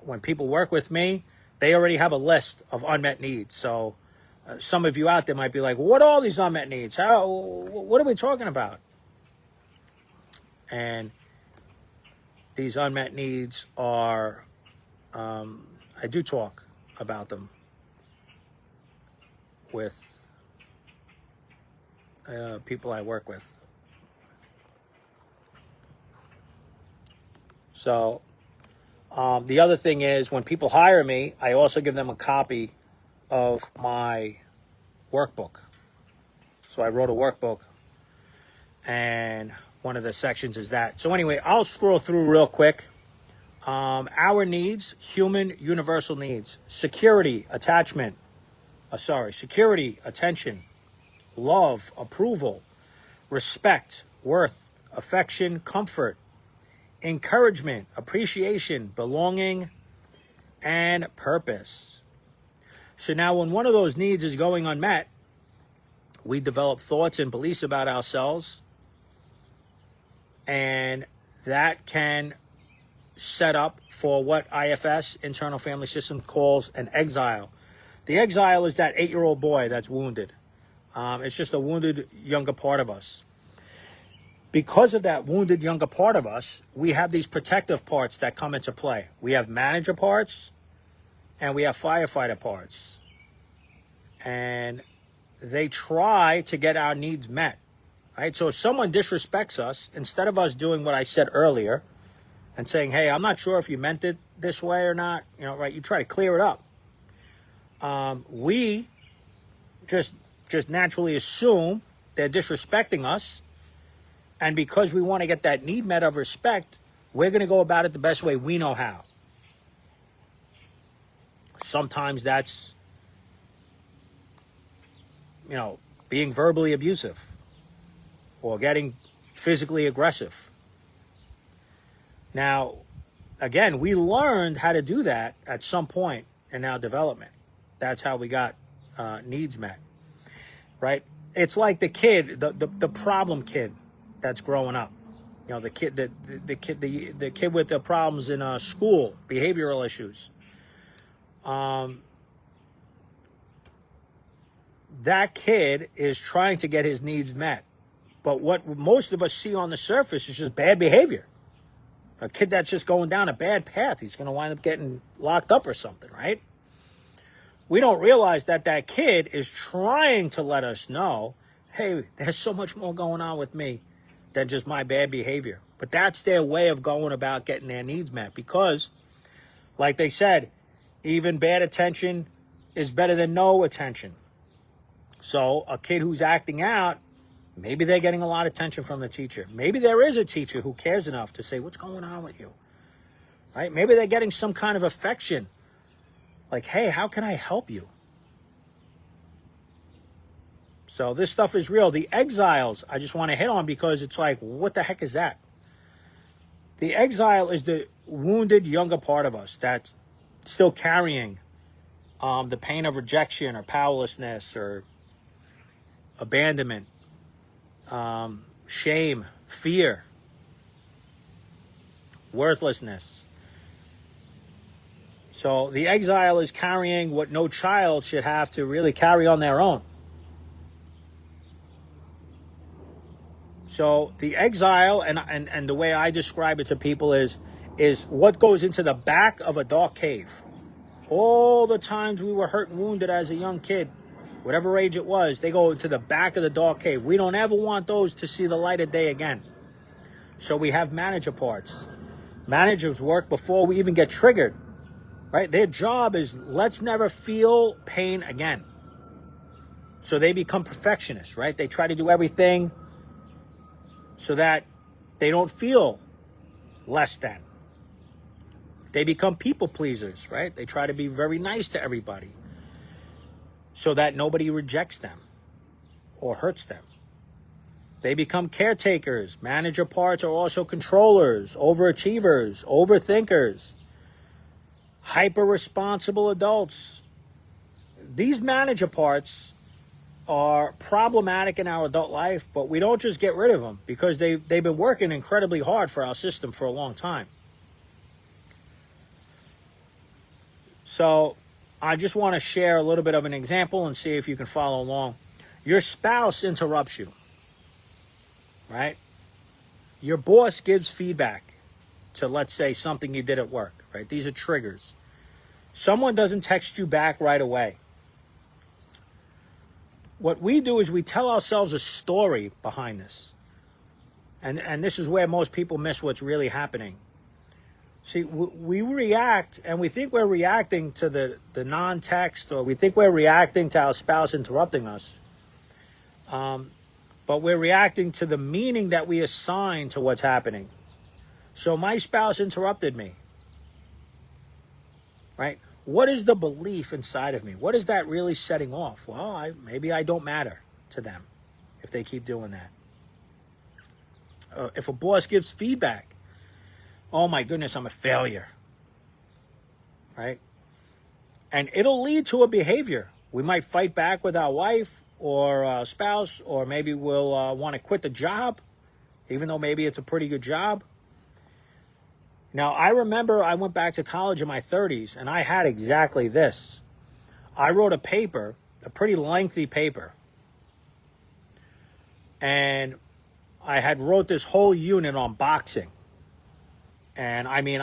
when people work with me, they already have a list of unmet needs. So some of you out there might be like, what are all these unmet needs? What are we talking about? And these unmet needs are, I do talk about them with people I work with. So the other thing is when people hire me, I also give them a copy of my workbook. So I wrote a workbook, and one of the sections is that. So anyway, I'll scroll through real quick. Our needs, human universal needs: security, security, attention, love, approval, respect, worth, affection, comfort, encouragement, appreciation, belonging, and purpose. So now when one of those needs is going unmet, we develop thoughts and beliefs about ourselves, and that can set up for what IFS, Internal Family System, calls an exile. The exile is that 8-year-old boy that's wounded. It's just a wounded younger part of us. Because of that wounded younger part of us, we have these protective parts that come into play. We have manager parts, and we have firefighter parts. And they try to get our needs met. right? So if someone disrespects us, instead of us doing what I said earlier and saying, hey, I'm not sure if you meant it this way or not, right? You try to clear it up. We just naturally assume they're disrespecting us. And because we want to get that need met of respect, we're going to go about it the best way we know how. Sometimes that's, being verbally abusive or getting physically aggressive. Now, again, we learned how to do that at some point in our development. That's how we got needs met, right? It's like the kid, the problem kid that's growing up. The kid the kid with the problems in school, behavioral issues. That kid is trying to get his needs met. But what most of us see on the surface is just bad behavior. A kid that's just going down a bad path, he's going to wind up getting locked up or something, right? We don't realize that that kid is trying to let us know, hey, there's so much more going on with me than just my bad behavior. But that's their way of going about getting their needs met because, like they said, even bad attention is better than no attention. So a kid who's acting out, maybe they're getting a lot of attention from the teacher. Maybe there is a teacher who cares enough to say, what's going on with you? Right? Maybe they're getting some kind of affection. Like, hey, how can I help you? So this stuff is real. The exiles, I just want to hit on because it's like, what the heck is that? The exile is the wounded younger part of us that's still carrying the pain of rejection or powerlessness or abandonment, shame, fear, worthlessness. So the exile is carrying what no child should have to really carry on their own. So the exile, and the way I describe it to people is what goes into the back of a dark cave. All the times we were hurt and wounded as a young kid, whatever age it was, they go into the back of the dark cave. We don't ever want those to see the light of day again. So we have manager parts. Managers work before we even get triggered, right? Their job is let's never feel pain again. So they become perfectionists, right? They try to do everything so that they don't feel less than. They become people pleasers, right? They try to be very nice to everybody so that nobody rejects them or hurts them. They become caretakers. Manager parts are also controllers, overachievers, overthinkers, hyper-responsible adults. These manager parts are problematic in our adult life, but we don't just get rid of them because they've been working incredibly hard for our system for a long time. So I just want to share a little bit of an example and see if you can follow along. Your spouse interrupts you, right? Your boss gives feedback to, let's say, something you did at work, right? These are triggers. Someone doesn't text you back right away. What we do is we tell ourselves a story behind this. And this is where most people miss what's really happening. See, we react, and we think we're reacting to the non-text, or we think we're reacting to our spouse interrupting us. But we're reacting to the meaning that we assign to what's happening. So my spouse interrupted me, right? What is the belief inside of me? What is that really setting off? Well, maybe I don't matter to them if they keep doing that. If a boss gives feedback, oh my goodness, I'm a failure, right? And it'll lead to a behavior. We might fight back with our wife or spouse, or maybe we'll want to quit the job, even though maybe it's a pretty good job. Now, I remember I went back to college in my 30s, and I had exactly this. I wrote a paper, a pretty lengthy paper, and I had wrote this whole unit on boxing. And I mean,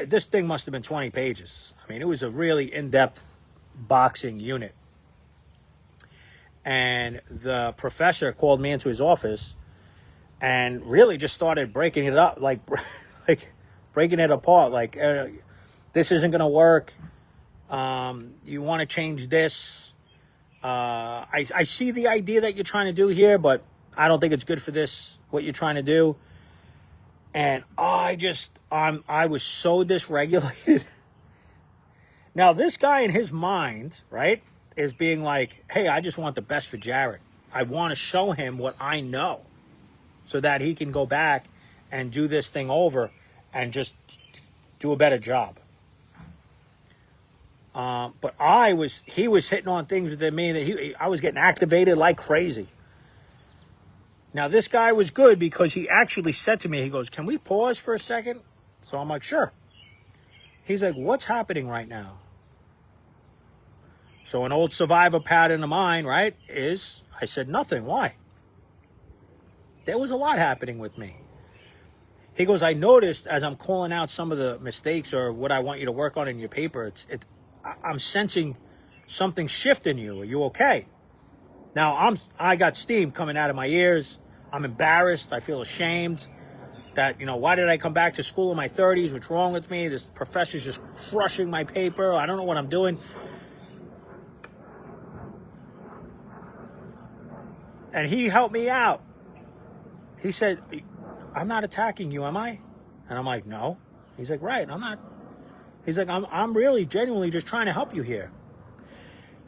this thing must have been 20 pages. I mean, it was a really in-depth boxing unit. And the professor called me into his office and really just started breaking it up, like like breaking it apart. Like, this isn't going to work. You want to change this. I see the idea that you're trying to do here, but I don't think it's good for this, what you're trying to do. And I was so dysregulated. Now, this guy in his mind, right, is being like, hey, I just want the best for Jared. I want to show him what I know so that he can go back and do this thing over and just do a better job. But he was hitting on things with me that I was getting activated like crazy. Now, this guy was good because he actually said to me, he goes, can we pause for a second? So I'm like, sure. He's like, what's happening right now? So an old survivor pattern of mine, right, is I said nothing. Why? There was a lot happening with me. He goes, I noticed as I'm calling out some of the mistakes or what I want you to work on in your paper, I'm sensing something shift in you. Are you okay? Now, I got steam coming out of my ears. I'm embarrassed. I feel ashamed that, why did I come back to school in my 30s? What's wrong with me? This professor's just crushing my paper. I don't know what I'm doing. And he helped me out. He said, I'm not attacking you, am I? And I'm like, no. He's like, right, I'm not. He's like, I'm really genuinely just trying to help you here.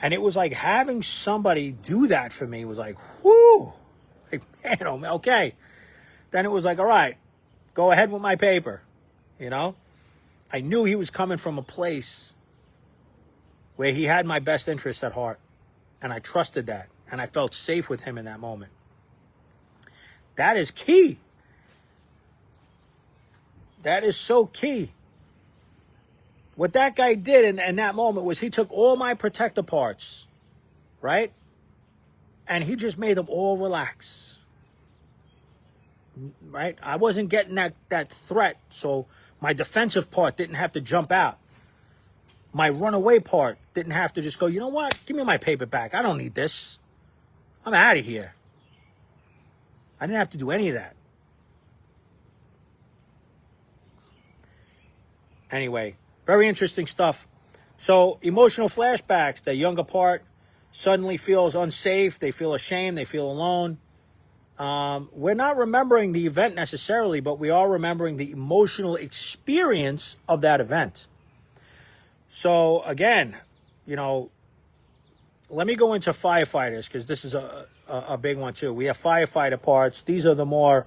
And it was like having somebody do that for me was like, whoo. Like, man, okay. Then it was like, all right, go ahead with my paper. I knew he was coming from a place where he had my best interests at heart. And I trusted that. And I felt safe with him in that moment. That is key. That is so key. What that guy did in that moment was he took all my protector parts, right? And he just made them all relax. Right? I wasn't getting that threat, so my defensive part didn't have to jump out. My runaway part didn't have to just go, you know what? Give me my paper back. I don't need this. I'm out of here. I didn't have to do any of that. Anyway, very interesting stuff. So, emotional flashbacks. The younger part suddenly feels unsafe. They feel ashamed. They feel alone. We're not remembering the event necessarily, but we are remembering the emotional experience of that event. So, again, let me go into firefighters because this is a big one too. We have firefighter parts. These are the more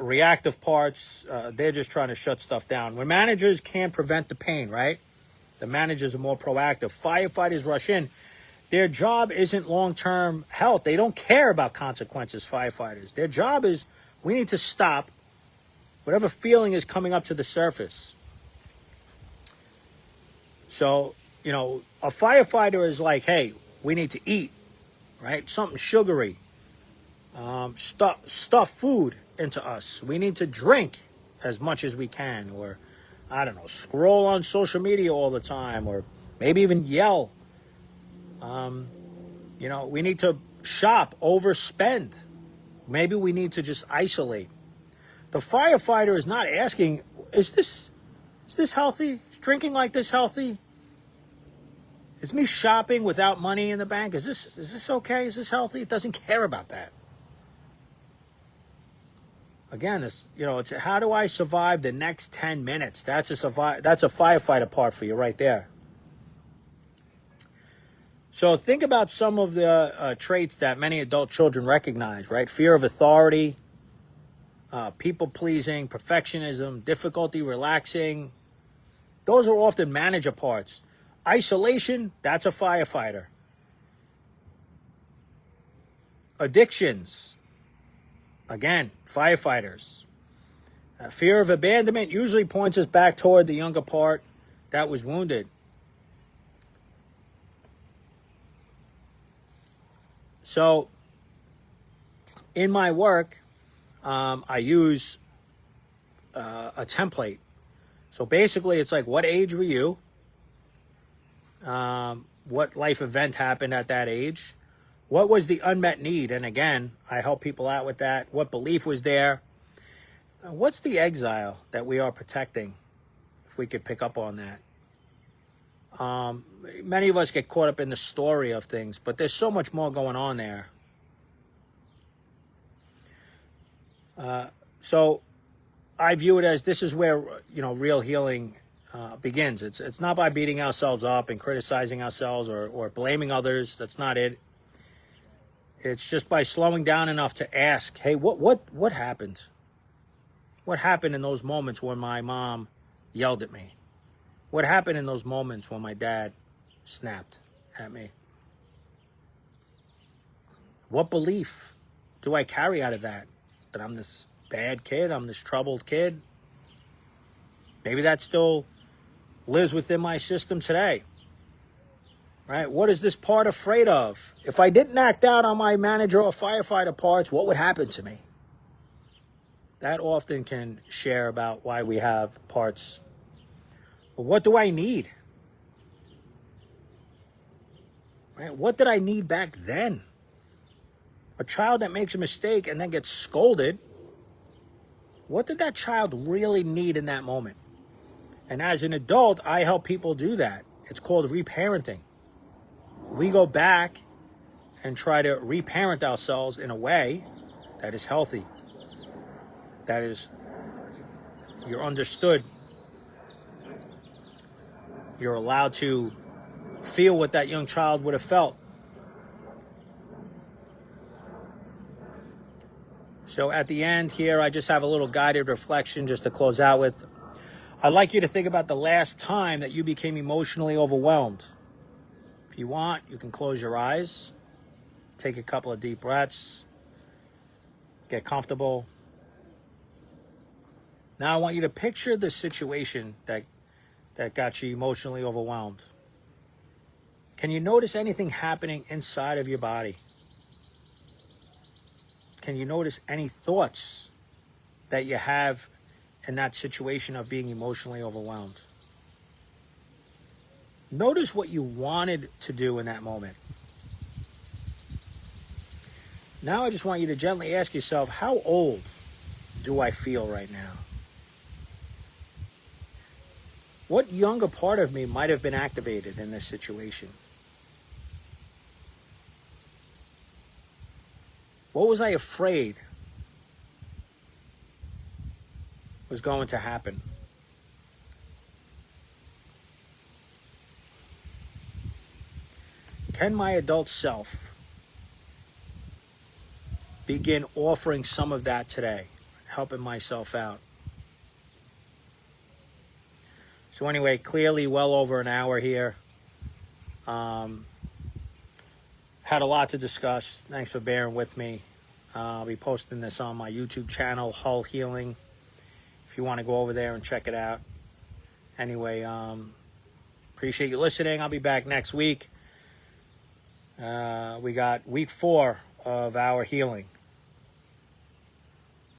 reactive parts. They're just trying to shut stuff down. When managers can't prevent the pain, right? The managers are more proactive. Firefighters rush in. Their job isn't long-term health. They don't care about consequences, firefighters. Their job is, we need to stop whatever feeling is coming up to the surface. So, a firefighter is like, hey, we need to eat, right? Something sugary. Stuff food into us. We need to drink as much as we can, or, I don't know, scroll on social media all the time, or maybe even yell. We need to shop, overspend. Maybe we need to just isolate. The firefighter is not asking, is this healthy? Is drinking like this healthy? Is me shopping without money in the bank? Is this okay? Is this healthy? It doesn't care about that. Again, it's how do I survive the next 10 minutes? That's a firefighter part for you right there. So think about some of the traits that many adult children recognize, right? Fear of authority, people-pleasing, perfectionism, difficulty relaxing. Those are often manager parts. Isolation, that's a firefighter. Addictions, again, firefighters. Fear of abandonment usually points us back toward the younger part that was wounded. So, in my work, I use a template. So basically, it's like, what age were you? What life event happened at that age? What was the unmet need? And again, I help people out with that. What belief was there? What's the exile that we are protecting? If we could pick up on that. Many of us get caught up in the story of things, but there's so much more going on there. So I view it as this is where, real healing begins. It's not by beating ourselves up and criticizing ourselves or blaming others. That's not it. It's just by slowing down enough to ask, hey, what happened? What happened in those moments when my mom yelled at me? What happened in those moments when my dad snapped at me? What belief do I carry out of that? That I'm this bad kid, I'm this troubled kid? Maybe that still lives within my system today. Right? What is this part afraid of? If I didn't act out on my manager or firefighter parts, what would happen to me? That often can share about why we have parts. But what do I need? Right? What did I need back then? A child that makes a mistake and then gets scolded, what did that child really need in that moment? And as an adult, I help people do that. It's called reparenting. We go back and try to reparent ourselves in a way that is healthy. That is, you're understood. You're allowed to feel what that young child would have felt. So at the end here, I just have a little guided reflection just to close out with. I'd like you to think about the last time that you became emotionally overwhelmed. If you want, you can close your eyes, take a couple of deep breaths, get comfortable. Now I want you to picture the situation that got you emotionally overwhelmed. Can you notice anything happening inside of your body? Can you notice any thoughts that you have in that situation of being emotionally overwhelmed? Notice what you wanted to do in that moment. Now I just want you to gently ask yourself, how old do I feel right now? What younger part of me might have been activated in this situation? What was I afraid was going to happen? Can my adult self begin offering some of that today, helping myself out? So anyway, clearly well over an hour here. Had a lot to discuss. Thanks for bearing with me. I'll be posting this on my YouTube channel, Hull Healing, if you want to go over there and check it out. Anyway, appreciate you listening. I'll be back next week. We got week 4 of our healing.